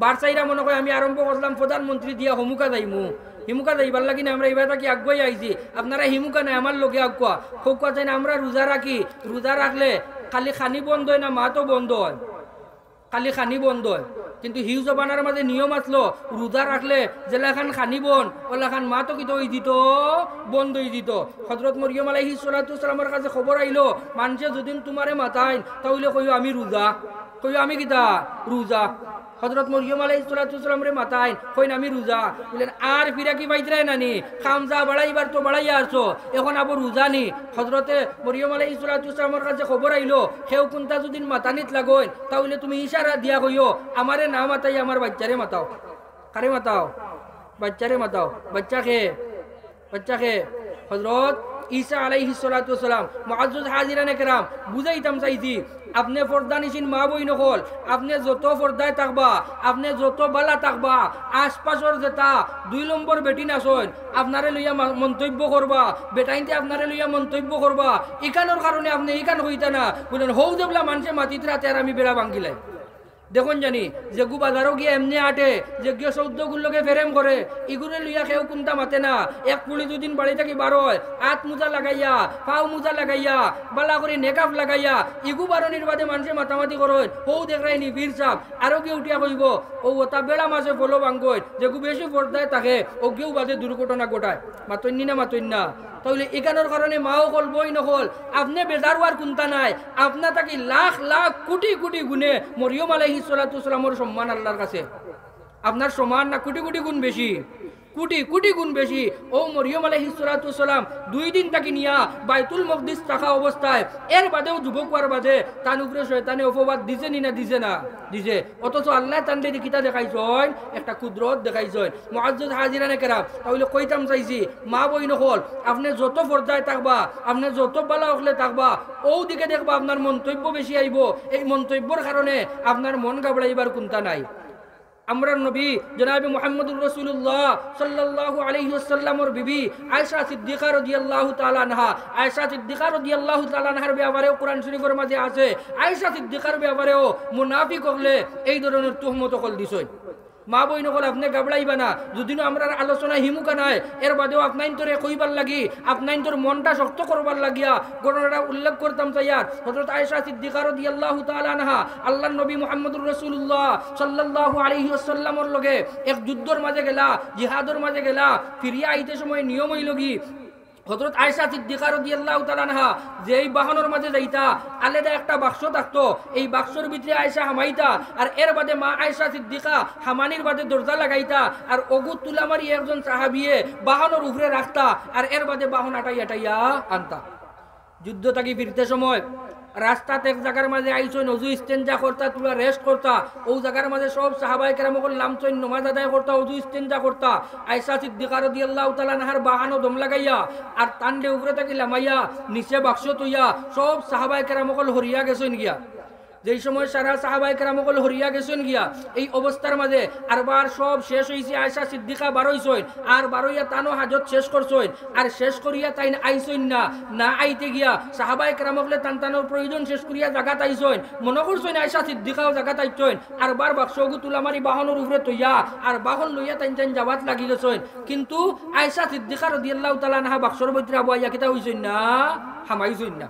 A: বারসাইরা মনে হয় আমি আরম্ভ করলাম প্রধানমন্ত্রী দিয়া হমুকা যাইমু, হিমুকা যাইবার লাগি না আমরা এবার কি আগুয়াই আইছি। আপনারা হিমুকা নাই আমার লোকে আগুয়া খোকা চাই না। আমরা রোজা রাখি, রোজা রাখলে খালি খানি বন্ধ হয় না মাতো বন্ধ হয়? খালি খানি বন্ধ হয়। কিন্তু হিউ জবানার মাঝে নিয়ম আসলো, রোজা রাখলে যেলাখান খানি বন ওলাখান মাতো কিতো হয়ে দিত বন্ধ হয়ে দিত। হযরত মরিয়ম আলাইহিস সালাতু ওয়াস সালামের কাছে খবর আইলো, মানুষে যদি তোমারে মাতাইন তাহলে কইও আমি রোজা, কইও আমি কিতা রোজা। হযরত মরিয়ম আলাইহিস সালাতু ওয়াস সালাম রে মাতাইন কইন আমি রোজা। বলেন আর ফিরা কি বাইতরাই নানি খামজা বাড়াইবার তো বাড়াইয়া আসছো, এখন আবার রোজা নি। হযরতে মরিয়ম আলাইহিস সালাতু ওয়াস সালামের কাছে খবর আইলো, কেউ কোনটা যদি মাতানিত লাগোয় তাহলে তুমি ইশারা দিয়া কইও আমারে না মাতাই আমার বাচ্চারে মাতাও। কারে মাতাও? বাচ্চারে মাতাও। বাচ্চাকে হযরত ঈসা আলাইহিস সালাতু ওয়াস সালাম মুআজ্জাজ হাজিরানে কেরাম বুঝাইতাম চাইছি, আপনি পর্দা নিছিন মা বই নকল, আপনি যত পর্দায় থাকবা, আপনি যত বালা থাকবা, আশপাশর যেটা 2 নম্বর বেটিন আসন আপনারে লইয়া মন্তব্য করবা, বেটাইনতে আপনারে লইয়া মন্তব্য করবা, ইকানোর কারণে আপনি ইকান হইতা না। বলেন হৌ দেবলা মানুষে মাতিত রাতে আর আমি বেড়া ভাঙ্গিলাই। দেখুন জানি যে গু বাজারও গিয়ে এমনি আটে, যে গিয়ে সৌদ্যগুলোকে ফেরেম করে, ইগুরে লইয়া কেউ কোনটা মাতে না। এক পুলি দুদিন বাড়ি থাকি বার হয়, হাত মোজা লাগাইয়া পাও মোজা লাগাইয়া বালা করে নেকাপ লাগাইয়া ইগু বারণির বাদে মানুষে মাতামাতি করেন। হৌ দেখরাই নি বীর সাপ আরো গিয়ে উঠিয়া কইব ও ওটা বেড়া মাসে ফলো ভাঙ্গয়, যে গু বেশি পর্দায় থাকে ও কেউ বাদে দুর্ঘটনা ঘটায়। মাতন্যি না তাহলে এখানোর কারণে মাও কল বই নকল, আপনি বেজার হওয়ার কোনটা নাই। আপনা তাকে লাখ লাখ কোটি কোটি গুণে মরিয়ম আলাইহিস সালাতু ওয়াস সালামের সম্মান আল্লাহর কাছে আপনার সমান না কোটি কোটি গুণ বেশি, কোটি কোটি গুণ বেশি। ও মরিয়ম আলাইহিস সালাতু ওয়াস সালাম 2 দিন তাকে নিয়া বাইতুল মকদিস থাকা অবস্থায় এর বাদেও যুবক হওয়ার বাদে তার উপরে শয়তানে অপবাদ দিছে নি না দিছে না দিছে। অথচ আল্লাহ তান্ডে কিতা দেখাইছেন, একটা কুদরত দেখাইছেন। মুআজ্জাজ হাজিরানে কেরাম তাহলে কইতাম চাইছি মা বই নকল, আপনি যত পর্দায় থাকবা, আপনি যত বালা হলে থাকবা, ও দিকে দেখবা আপনার মন্তব্য বেশি আইব। এই মন্তব্যের কারণে আপনার মন ঘাবড়াইবার কোনটা নাই। আমরা নবী জনাবে মুহাম্মদুর রাসূলুল্লাহ সাল্লাল্লাহু আলাইহি ওয়াসাল্লামের বিবি আয়েশা সিদ্দিকা রাদিয়াল্লাহু তাআলা আনহা, আয়েশা সিদ্দিকা রাদিয়াল্লাহু তাআলা আনহার ব্যাপারে কোরআন শরীফের মাঝে আছে, আয়েশা সিদ্দিকার ব্যাপারেও মুনাফিক হলে এই ধরনের তুহমত কল দিছই। মা বই নকল আপনি গাবড়াইবা না, যদিও আমরা আলোচনা হিমুকা নাই, এর বাদেও আপনাইন তোরে কইবার লাগি, আপনাইন তোর মনটা শক্ত করবার লাগিয়া ঘটনাটা উল্লেখ করতাম চাইয়ার। হযরত আয়েশা সিদ্দিকা রাদিয়াল্লাহু তাআলা আনহা আল্লাহর নবী মুহাম্মদুর রাসূলুল্লাহ সাল্লাল্লাহু আলাইহি ওয়াসাল্লামের লগে এক যুদ্ধের মাঝে গেলা, জিহাদের মাঝে গেলা, ফিরিয়া আইতে সময় নিয়ম হইল কি হযরত আয়েশা সিদ্দিকা রাদিয়াল্লাহু তাআলা আনহা যেই বাহনের মাঝে যাইতা আলাদা একটা বাক্স থাকতো, এই বাক্সের ভিতরে আয়েশা হামাইতা, আর এর বাদে মা আয়েশা সিদ্দিকা হামানির বাদে দরজা লাগাইতা, আর অগুত তুলা মারি একজন সাহাবিয়ে বাহনের উপরে রাখতা, আর এর বাদে বাহন আটাইয়া আনতা। যুদ্ধ থাকি ফিরতে সময় রাস্তাতে এক জায়গার মাঝে আইসইন অজু ইস্তেঞ্জা করতা, তুলা রেস্ট করতা, ও জায়গার মাঝে সব সাহাবায়ে কেরাম নামছইন নমাজ আদায় করতা, অজু ইস্তেঞ্জা করতা। আয়েশা সিদ্দিকা রাদিয়াল্লাহু তাআলা আনহার বাহানো দম লাগাইয়া আর তান্ডে উপরে থাকি লামাইয়া নিচে বাক্স তুইয়া সব সাহাবায়ে কেরাম হরিয়া গেছইন গিয়া। যেই সময় সারা সাহাবায়ে কেরাম সকল হরিয়া গেছেন গিয়া এই অবস্থার মাঝে আরবার সব শেষ হইছে আয়েশা সিদ্দিকা বারইছই আর বারইয়া তানো হাজত শেষ করছই আর শেষ করিয়া তাই আইছই না আইতে গিয়া সাহাবায়ে কেরাম সকলে তানতানোর প্রয়োজন শেষ করিয়া জায়গা আইছই মনে করছই আয়েশা সিদ্দিকাও জায়গা আইছই আরবার বাক্সগু তুলামারি বাহনের উপরে তৈয়া আর বাহন লইয়া তাই যাবাত লাগি গেছই কিন্তু আয়েশা সিদ্দিকা রাদিয়াল্লাহু তাআলা আনহা বাক্সর ভিতরে আবাইয়া কিতা হইছই না হামাইছই না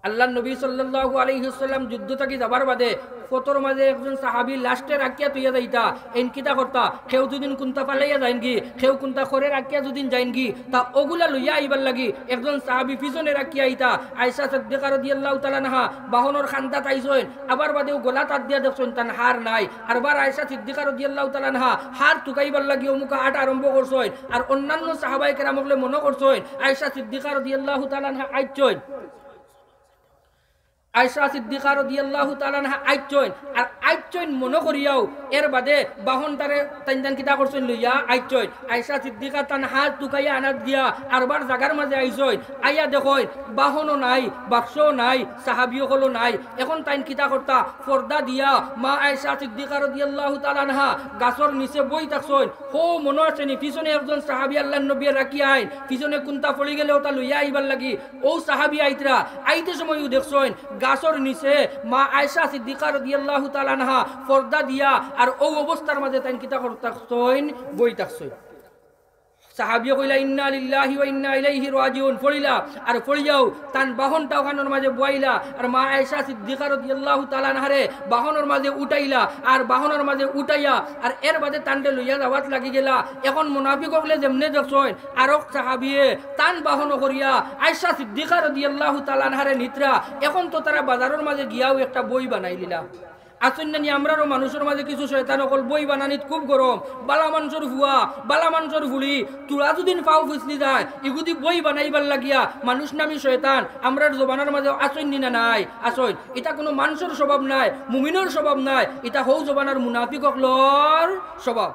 A: আল্লাহ নবী সাল্লাল্লাহু আলাইহি ওয়াসাল্লাম যুদ্ধ থাকি যাবার বাদে ফতর মাঝে একজন সাহাবী লাস্টে রাখিয়া তুইয়া যাইতা এনকিতা করতা কেউ দুদিন কুন্তা পালাইয়া যাইন কি কেউ কুন্তা করে রাখিয়া দুদিন যাইন কি তা ওগুলা লইয়া আইবার লাগি একজন সাহাবী পিছনে রাখিয়া আইতা আয়েশা সিদ্দিকা রাদিয়াল্লাহু তাআলা আনহা বাহনের খান্দা তাইছইন আবার বাদেও গলা তাত দিয়া দেখছইন তান হার নাই আরবার আয়েশা সিদ্দিকা রাদিয়াল্লাহু তাআলা আনহা হার টুকাইবার লাগি অমুকা আট আরম্ভ করছইন আর অন্যান্য সাহাবায়ে কেরাম সকলে মনে করছইন আয়েশা সিদ্দিকা রাদিয়াল্লাহু তাআলা আনহা আইছইন আয়েশা সিদ্দিকা রাদিয়াল্লাহু তাআলা আনহা আইছইন আর আইছইন মনে করিয়াও এর বাদে বাহনটারে তাইন কিতা করছইন লইয়া আইছইন আয়েশা সিদ্দিকা তান হাত টুকাইয়া আনাত গিয়া আরবার জাগার মাঝে আইছইন আইয়া দেখইন বাহনও নাই বাক্সও নাই সাহাবীও হলো নাই এখন তাইন কিতা করতা পর্দা দিয়া মা আয়েশা সিদ্দিকা রাদিয়াল্লাহু তাআলা আনহা গাছর নিচে বই থাকছইন হো মনে আছে নি পিছনে একজন সাহাবী আল্লাহর নবী রাখিয়া আইন পিছনে কুন্তা পড়ি গেলে ওটা লইয়া আইবার লাগি ও সাহাবী আইতরা আইতে সময়ও দেখছইন গাছর নিচে মা আয়েশা সিদ্দিকা রাদিয়াল্লাহু তাআলা আনহা পর্দা দিয়া আর ও অবস্থার মাঝে তাই কিতা করতাছইন বই থাকছইন সাহাবিয়ে কইলা ইন্না লিল্লাহি ওয়া ইন্না ইলাইহি রাজিউন পড়িলা আর পড়িয়াও তান বাহনটা ওখানের মাঝে বইলা আর মা আয়েশা সিদ্দিকা রাদিয়াল্লাহু তাআলা আনহারে বাহনের মাঝে উঠাইলা আর বাহনের মাঝে উঠাইয়া আর এর বাদে তানতে লইয়া যাওয়াত লাগি গেলা এখন মুনাফিক হলে যেমনে দেখছইন আরক সাহাবিয়ে তান বাহন করিয়া আয়েশা সিদ্দিকা রাদিয়াল্লাহু তাআলা আনহারে নিত্রা এখন তো তারা বাজারের মাঝে গিয়াও একটা বই বানাই লিলা আসুন আমরারও মানুষের মাঝে কিছু শয়তান অকল বই বানানিত খুব গরম বালা মানুষের ভুয়া বালা মানুষের ভুলি তোরা যদিন পাও ফুসলি যায় ইগুদি বই বানাইবার লাগিয়া মানুষ নামি শয়তান আমরার জবানের মাঝে আসুন না নাই আসুন এটা কোনো মানুষের স্বভাব নাই মুমিনের স্বভাব নাই এটা হৌ জবানার মুনাফিক অকলর স্বভাব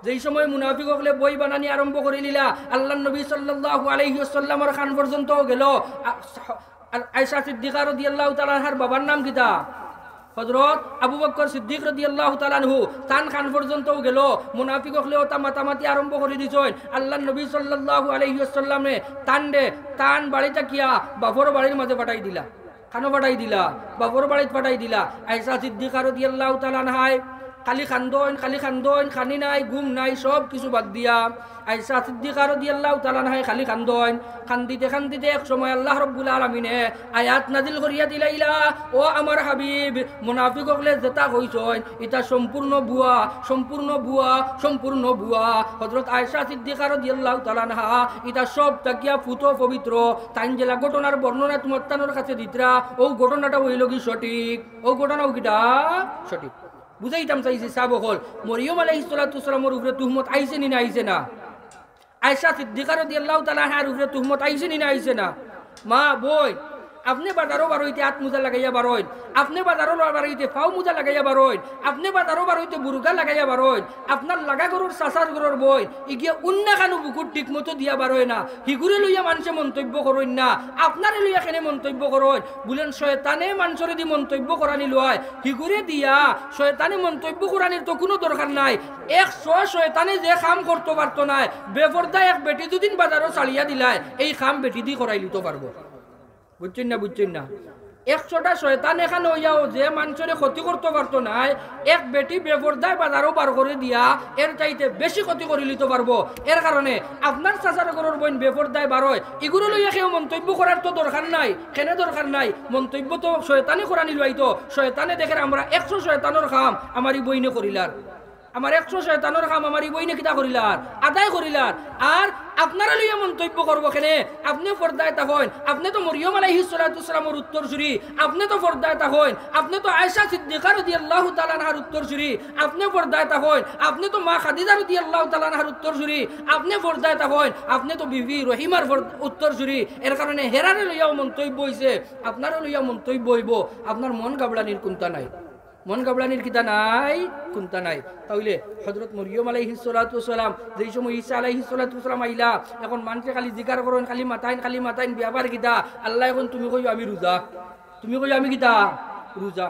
A: যেই সময় মুনাফিক হলে বই বানানি আরম্ভ করে নিলা আল্লাহ নবী সাল্লাল্লাহু আলাইহি ওয়াসাল্লামের খান পর্যন্ত গেল আয়েশা সিদ্দিকা রাদিয়াল্লাহু তাআলা আনহার বাবার নাম কিতা হযরত আবু বকর সিদ্দিক রাদিয়াল্লাহু তাআলা আনহু তান খান পর্যন্তও গেল মুনাফিক হলেও তা মাতামাতি আরম্ভ করে দিছইন আল্লাহর নবী সাল্লাল্লাহু আলাইহি ওয়াসাল্লামে তান বাড়িটা কিয়া বাবর বাড়ির মাঝে পাঠাই দিলা খানো পাঠাই দিলা বাবর বাড়িতে পাঠাই দিলা আয়েশা সিদ্দিকা রাদিয়াল্লাহু তাআলা আনহায় খালি খান্দন খানি নাই ঘুম নাই সব কিছু বাদ দিয়া আয়েশা সিদ্দিকা রাদিয়াল্লাহু তাআলা আনহা খালি খান্দন খান্দিতে এক সময় আল্লাহ রাব্বুল আলামিনে আয়াত নাজিল করিয়া দিলাইলা ও আমার হাবিব মুনাফিক হলে যেটা কইছন এটা সম্পূর্ণ ভুয়া হযরত আয়েশা সিদ্দিকা রাদিয়াল্লাহু তাআলা আনহা এটা সব তাকিয়া ফুটো পবিত্র তাইন জেলা ঘটনার বর্ণনা তোমার তানোর কাছে দিতরা ও ঘটনাটা হইল কি সঠিক ও ঘটনাও কিটা সঠিক বুঝাইতাম চাইছি সাবকল মরিয়ম আলাইহিস সালাতু ওয়াসসালামের উপরে তুহমত আইছে নি না আইছে না আয়েশা সিদ্দিকা রাদিয়াল্লাহু তাআলা আনহার উপরে তুহমত আইছে নি না আইছে না মা বই আপনি বাজারও বারইতে হাত মোজা লাগাইয়া বারইন আপনি বাজারও বারইতে পাও মোজা লাগাইয়া বারইন আপনি বাজারও বারইতে বুরগা লাগাইয়া বারইন আপনার লাগা গরুর সাসার গরুর বই ইগিয়া উন্না খানো বুকুর ঠিক মতো দিয়া বারই না হিগুরে লইয়া মানুষে মন্তব্য করইন না আপনারে লইয়া কেনে মন্তব্য করইন বলেন শয়তানে মানুষরে দি মন্তব্য করানি লয় হিগুরে দিয়া শয়তানে মন্তব্য করানির তো কোনো দরকার নাই 100 শয়তানে যে কাম করতে পারতো না বেপরদা এক বেটি দুদিন বাজারও চালিয়া দিলায় এই কাম বেটি দি করাই লিতে পারবো বুঝছেন না 100টা শয়তান এখানে হইয়াও যে মানুষের ক্ষতি করতে পারতো না এক বেটি বেপরদায় বাজারও বার করে দিয়া এর চাইতে বেশি ক্ষতি করে লিতে পারবো এর কারণে আপনার চাচার ঘরের বোন বেপরদায় বার হয় এগুলো লইয়া কেউ মন্তব্য করার তো দরকার নাই কেন দরকার নাই মন্তব্য তো শয়তানি করা নিলইতো শয়তানে দেখে আমরা 100 শয়তানের কাম আমারই বইনে করিলার আমার 100 শয়তানের কাম আমারই বইনে কিতা করিলার আদায় করিলার আর আপনারা লইয়া মন্তব্য করবো কেনে আপনি পর্দায় তাহইন আপনি তো মরিয়ম আলাইহিস সালাতু ওয়াসসালামের উত্তরসূরি আপনি তো পর্দায় তাহইন আপনি তো আয়েশা সিদ্দিকা রাদিয়াল্লাহু তাআলা আনহার উত্তরসূরি আপনি পর্দায় তাহইন আপনি তো মা খাদিজা রাদিয়াল্লাহু তাআলা আনহার উত্তরসূরি আপনি পর্দায় তাহইন আপনি তো বিবি রহিমার উত্তরসূরি এর কারণে হেরারে লইয়াও মন্তব্য হইছে আপনারা লইয়া মন্তব্য হইব আপনার মন গাবলানির কোনটা নাই মন গাবলানির কিতা নাই কোনটা নাই তাহলে হযরত মরিয়ম আলাইহিস সালাতু ওয়াসসালাম যেই সময় ঈসা আলাইহিস সালাতু ওয়াসসালাম আইলা এখন মানুষে খালি জিকার করেন খালি মাতাইন ব্যাপার কিতা আল্লাহ এখন তুমি কইও আমি রোজা তুমি কইও আমি কিতা রোজা।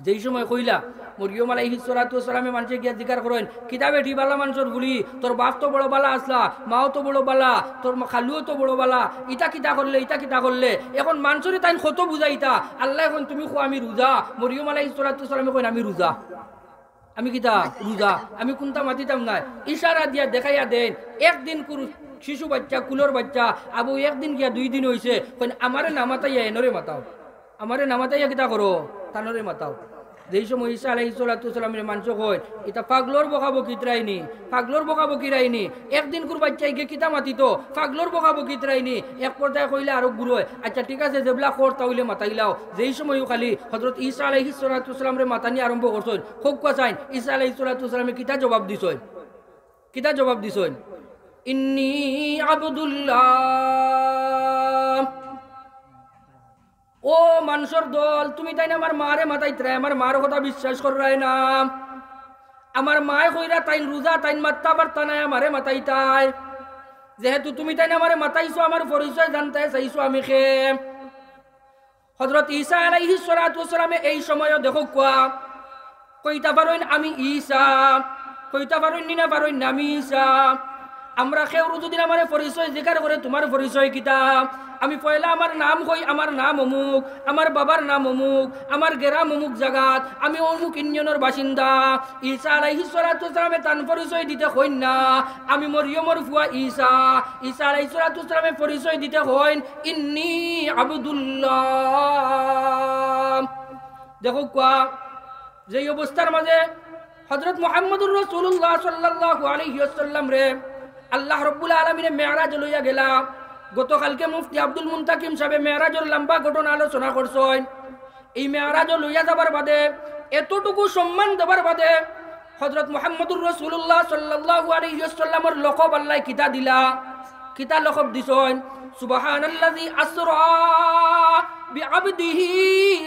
A: যেই সময় কইলা মরিয়ম আলাইহিস সালাতু ওয়াস সালামে মানুষে গিয়া জিকার করেন কিতা বেটি বালা মানুষের বলি তোর বাপ তো বড় বালা আসলা, মাও তো বড় বালা, তোর খালুও তো বড় বালা, ইটা কিতা করলে এখন মানুষরে তাই কত বুঝাইতা আল্লাহ এখন তুমি কো আমি রোজা। মরিয়ম আলাইহিস সালাতু ওয়াস সালামে কইন আমি রোজা, আমি কিতা রোজা, আমি কোনটা মাতিতাম না, ইশারা দিয়া দেখাইয়া দেন। একদিন শিশু বাচ্চা কুলোর বাচ্চা আবু একদিন গিয়া 2 দিন হইছে কইন আমারে নামাতাইয়া এনরে মাতাও, আমারে নামাতাইয়া কিতা করো তানরে মাতাও। যেই সময় ঈসা আলাইহিস সালাতু ওয়াস সালামের মানুষ কয় এটা পাগলোর বকাবকিতরাইনি, পাগলোর বকাবকিরাইনি। একদিন কুর বাচ্চাই গিয়ে কিতা মাতিত পাগলোর বকাবকিতরাইনি। এক পর্যায়ে কইলে আরো গুরু হয় আচ্ছা ঠিক আছে যেগুলা কর তাহলে মাতাইলাও। যেই সময় খালি হযরত ঈসা আলাইহিস সালাতু ওয়াস সালামরে মাতানি আরম্ভ করছেন খুব কোয়াইন ঈসা আলাইহিস সালাতু ওয়াস সালামে কিতা জবাব দিছেন, কিতা জবাব দিছেন ইন্নী আবদুল্লাহ। ও মানুষের দল তুমি তাই না আমার মারে মাতাইতরাই, আমার মার কথা বিশ্বাস করাই না। আমার মায় কইরা তাইন রোজা তাইন মাত্তা পারতা নাই আমারে মাতাইতাই। যেহেতু তুমি তাই না আমারে মাতাইছো আমার পরিচয় জানতে চাইছো আমি খে। হযরত ঈসা আলাইহিস সালাতু ওয়াস সালামে এই সময়ও দেখো কোয়া কইতা পারেন আমি ঈসা, কইতা পারেন না পারেন আমি ঈসা। আমরা কেউ যদি আমার পরিচয় জিকার করে তোমার পরিচয় কিতা, আমি পয়লা আমার নাম কই আমার নাম অমুক, আমার বাবার নাম অমুক, আমার গেরাম অমুক জাগাত, আমি অমুক ইউনিয়নের বাসিন্দা। ঈসা আলাইহিস সালাতু ওয়াস সালামে তান পরিচয় দিতে হইন না আমি মরিয়মর ফুয়া ঈসা। ঈসা আলাইহিস সালাতু ওয়াস সালামে পরিচয় দিতে হইন ইন্নী আবদুল্লাহ। দেখো কোয়া যেই অবস্থার মাঝে হযরত মুহাম্মদুর রাসূলুল্লাহ সাল্লাল্লাহু আলাইহি ওয়াসাল্লাম রে আল্লাহ রাব্বুল আলামিনে মেরাজ লইয়া গেলা। গতকালকে মুফতি আব্দুল মুনতাকিম সাহেব মেরাজের লম্বা ঘটনা আলোচনা করছেন। এই মেরাজ লইয়া যাবার বাদে এতটুকু সম্মান দেবার বাদে হযরত মুহাম্মদুর রাসূলুল্লাহ সাল্লাল্লাহু আলাইহি ওয়াসাল্লামের লকব আল্লাহ কিতা দিলা, কিতা লকব দিছেন সুবহানাল্লাযী আসরা বিআবদিহি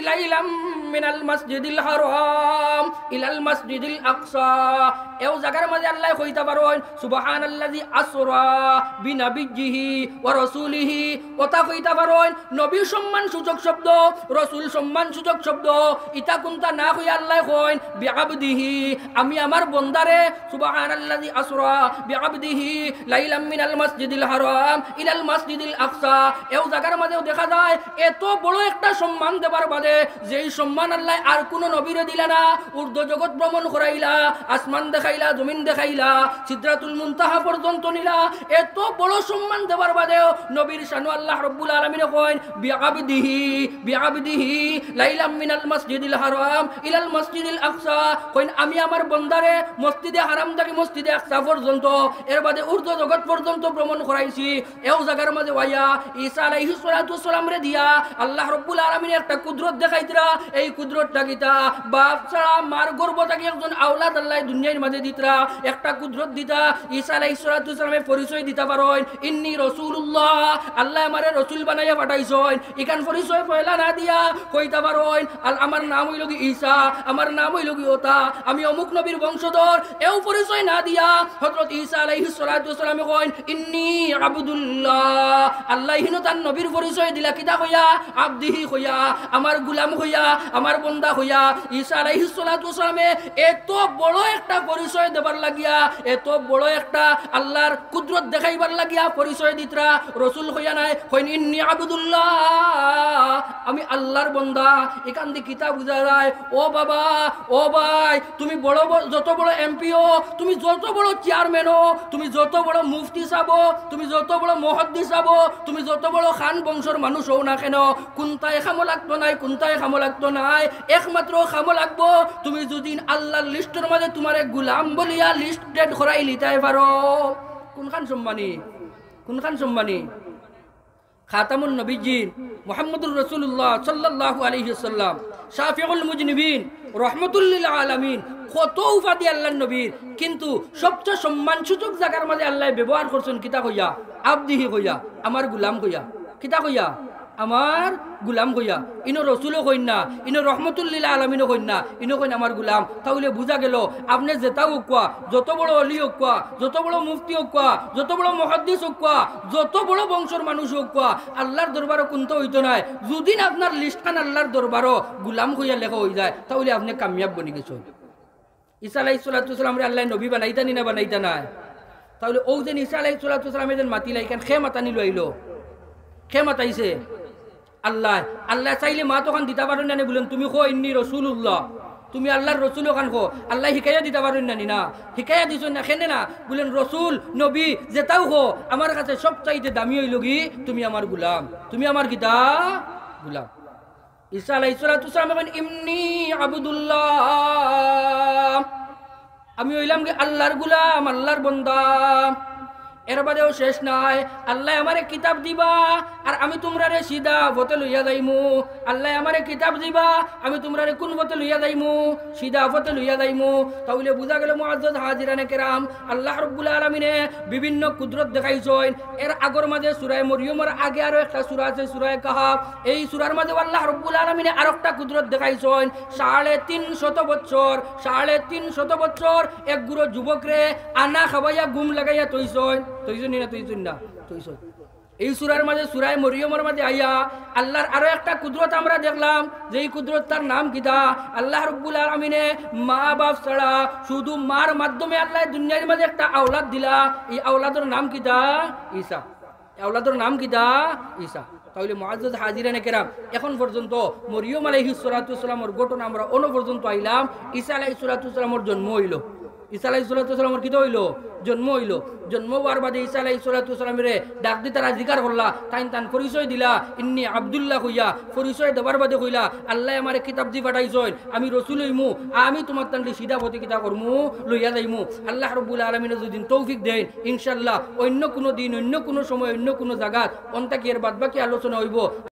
A: লাইলাম মিনাল মাসজিদিল হারাম ইলাল মাসজিদিল আকসা। এও জায়গার মাঝে আল্লাহ কইতা পারেন সুবহানাল্লাযী আসরা বিনাবিয়্যিহি ওয়া রাসূলিহি। ওটা কইতা পারেন নবী সম্মান সূচক শব্দ, রাসূল সম্মান সূচক শব্দ। ইতা কোনটা না কই আল্লাহ কইন বিআবদিহি আমি আমার বান্দারে সুবহানাল্লাযী আসরা বিআবদিহি লাইলাম মিনাল মাসজিদিল হারাম ইলাল মাসজিদিল আকসা। এও জায়গার মাঝেও দেখা যায় এত বড় একটা সম্মান দেবার বাদে যেই সম্মান আল্লাহ আর কোন নবীরে দিলা না। ঊর্ধ্ব জগৎ ভ্রমণ করাইলা, আসমান দেখাইলা, জমিন দেখাইলা, সিদরাতুল মুনতাহা পর্যন্ত নিলা। এত বড় সম্মান দেবার বাদেও নবীর শানু আল্লাহ রাব্বুল আলামিন কইন বিআবদিহি লাইলাম মিনাল মাসজিদিল হারাম ইলাল মাসজিদিল আকসা। কইন আমি আমার বান্দারে মসজিদে হারাম থেকে মসজিদে আকসা পর্যন্ত এর বাদে ঊর্ধ্ব জগৎ পর্যন্ত ভ্রমণ করাইছি। এও জায়গার মাঝে ওয়াইয়া ঈসা আলাইহিস সালাতু ওয়াস সালাম রে দিয়া আল্লাহ রাব্বুল আলামিন একটা কুদরত দেখাইতরা। এই কুদরতটা কিতা বাপ ছাড়া মার গর্ভ থেকে একজন আওলাদ আল্লাহ দুনিয়ার মাঝে দিতরা একটা কুদরত দিতা। ঈসা আলাইহিস সালাতু ওয়াস সালামের পরিচয় দিতা পারেন ইন্নী রাসূলুল্লাহ আল্লাহ আমারে রাসূল বানাইয়া পাঠাইছেন। ইকান পরিচয় পয়লা না দিয়া কইতা পারেন আমার নাম হইল কি ঈসা, আমার নাম হইল কি ওতা, আমি অমুক নবীর বংশধর। এও পরিচয় না দিয়া হযরত ঈসা আলাইহিস সালাতু ওয়াস সালাম কইন ইন্নী আবদুল্লাহ। আল্লাহ হিনো তার নবীর পরিচয় দিলা কিতা কইয়া আবদিহি কইয়া আমার গোলাম কইয়া আমার বান্দা কইয়া। ঈসা আলাইহিস সালাতু ওয়াস সালামে এত বড় একটা পরিচয় দেবার লাগিয়া, এত বড় একটা আল্লাহর কুদরত দেখাইবার লাগিয়া পরিচয় দিতরা। রাসূল কইয়া নাই কইন ইন্নী আবদুল্লাহ আমি আল্লাহর বান্দা। এখান থেকে কিতা বুঝা যায় ও বাবা ও ভাই তুমি বড় যত বড় এমপিও, তুমি যত বড় চেয়ারম্যানও, তুমি যত বড় মুফতি সাবো, তুমি যত বড় মুহাদ্দিস সাবো, তুমি যত বড় খান বংশর মানুষ হও না কেন কোনটাই খামো লাগতো নাই, কোনটাই খামো লাগতো নাই। একমাত্র খামো লাগবো তুমি যদি আল্লাহর লিস্টের মাঝে তোমার এক গুলাম বলিয়া লিস্টেড করাই লিতাই পারো। কোনখান সম্মানী, কোনখান সম্মানী খাতামুন নবীজিন মুহাম্মদুর রাসূলুল্লাহ সাল্লাল্লাহু আলাইহি ওয়াসাল্লাম শাফিউল মুজনিবিন রাহমাতুল লিল আলামিন। কত উপাধি আল্লাহর নবীর, কিন্তু সবচেয়ে সম্মানসূচক জায়গার মাঝে আল্লাহ ব্যবহার করছেন কিতা কইয়া আবদিহি কইয়া আমার গোলাম কইয়া। কিতা কইয়া আমার গুলাম কইয়া ইনো রসুলও কইন না ইনো রহমতুল্লিল আলমিনও কইন না ইনো কইন আমার গুলাম। তাহলে বুঝা গেল আপনি যেটাও কোয়া, যত বড় অলি হোক কোয়া, যত বড় মুফতি হোক কোয়া, যত বড় মুহাদ্দিস হোক কোয়া, যত বড় বংশর মানুষ হোক কোয়া, আল্লাহর দরবারও কোনটা হইতো নাই। যদি আপনার লিস্টখান আল্লাহর দরবারও গুলাম কইয়া লেখা হয়ে যায় তাহলে আপনি কামিয়াব বনি গেছেন। ঈসা আলাইহিস সালাম রে আল্লাহ নবী বানাইতানি না বানাইতা নাই? তাহলে ও যে ঈসা আলাইহিস সালামের যেন মাতি লাইকান খে মাতানি লইলো, খে মাতাইছে আল্লাহ। আল্লাহ চাইলে মা তখন দিতে পারেন না বলেন তুমি খো ইন্নি রসুল্লাহ, তুমি আল্লাহর রসুল ওখান খো। আল্লাহ শিকাইয়া দিতে পারেন না শিকাইয়া দিছ না খেনে না বলেন রসুল নবী যেটাও খো আমার কাছে সব চাইতে দামি হইল কি তুমি আমার গুলাম, তুমি আমার গীতা গুলাম। ঈসা আলাইহিস সালাম বলেন ইন্নী আবুদুল্লাহ, আমি হইলাম কি আল্লাহর গুলাম, আল্লাহর বান্দা। এর বাদেও শেষ নাই, আল্লাহ আমারে কিতাব দিবা আর আমি তোমরারে সিধা পথে লইয়া যাইমু। আল্লাহ আমারে কিতাব দিবা, আমি তোমরারে কোন পথে লইয়া যাইমু? সিধা পথে লইয়া যাইমু। তাহলে বুঝা গেল মুআজ্জাজ হাজিরানে কেরাম, আল্লাহ রাব্বুল আলামিনে বিভিন্ন কুদরত দেখাইছেন। এর আগর মাঝে সূরা মরিয়মের আগে আরো একটা সূরা আছে সূরা কাহাফ। এই সূরার মাঝে আল্লাহ রাব্বুল আলামিনে আরেকটা কুদরত দেখাইছেন। 350 বছর 350 বছর এক গুরু যুবকরে আনা খাবাইয়া গুম লাগাইয়া তৈছেন। এই সূরার মাঝে সূরা মরিয়মের মাঝে আইয়া আল্লাহর আরো একটা কুদরত আমরা দেখলাম, যে এই কুদরত তার নাম কিতা? আল্লাহ রাব্বুল আলামিনে মা বাপ ছাড়া শুধু মার মাধ্যমে আল্লাহ দুনিয়ার মাঝে একটা আওলাদ দিলা। এই আওলাদের নাম কিতা? ঈসা। আওলাদের নাম কিতা? ঈসা। তাহলে মুআজ্জাজ হাজিরানে কেরাম, এখন পর্যন্ত মরিয়ম আলাইহিস সালামের ঘটনা আমরা অন্য পর্যন্ত আইলাম। ঈসা আলাইহিস সালামের জন্ম হইল, ঈসা আলাইহিস সালামের কিতা হইল? জন্ম হইল। জন্ম হওয়ার বাদে ঈসা আলাইহিস সালামের ডাক দি তারা জিকার করলা, তান পরিচয় দিলা ইন্নি আব্দুল্লাহ কইয়া। পরিচয় দেবার বাদে কইলা আল্লাহ আমারে কিতাব দি পাঠাইছেন, আমি রসুল হইমু, আমি তোমার তান্ডি সিধা পথে কিতা করমু, লইয়া যাইমু। আল্লাহ রাব্বুল আলামিন যদি তৌফিক দেন ইনশাআল্লাহ অন্য কোনো দিন, অন্য কোনো সময়, অন্য কোনো জায়গাত অন্তাকি এর বাদবাকি আলোচনা হইব।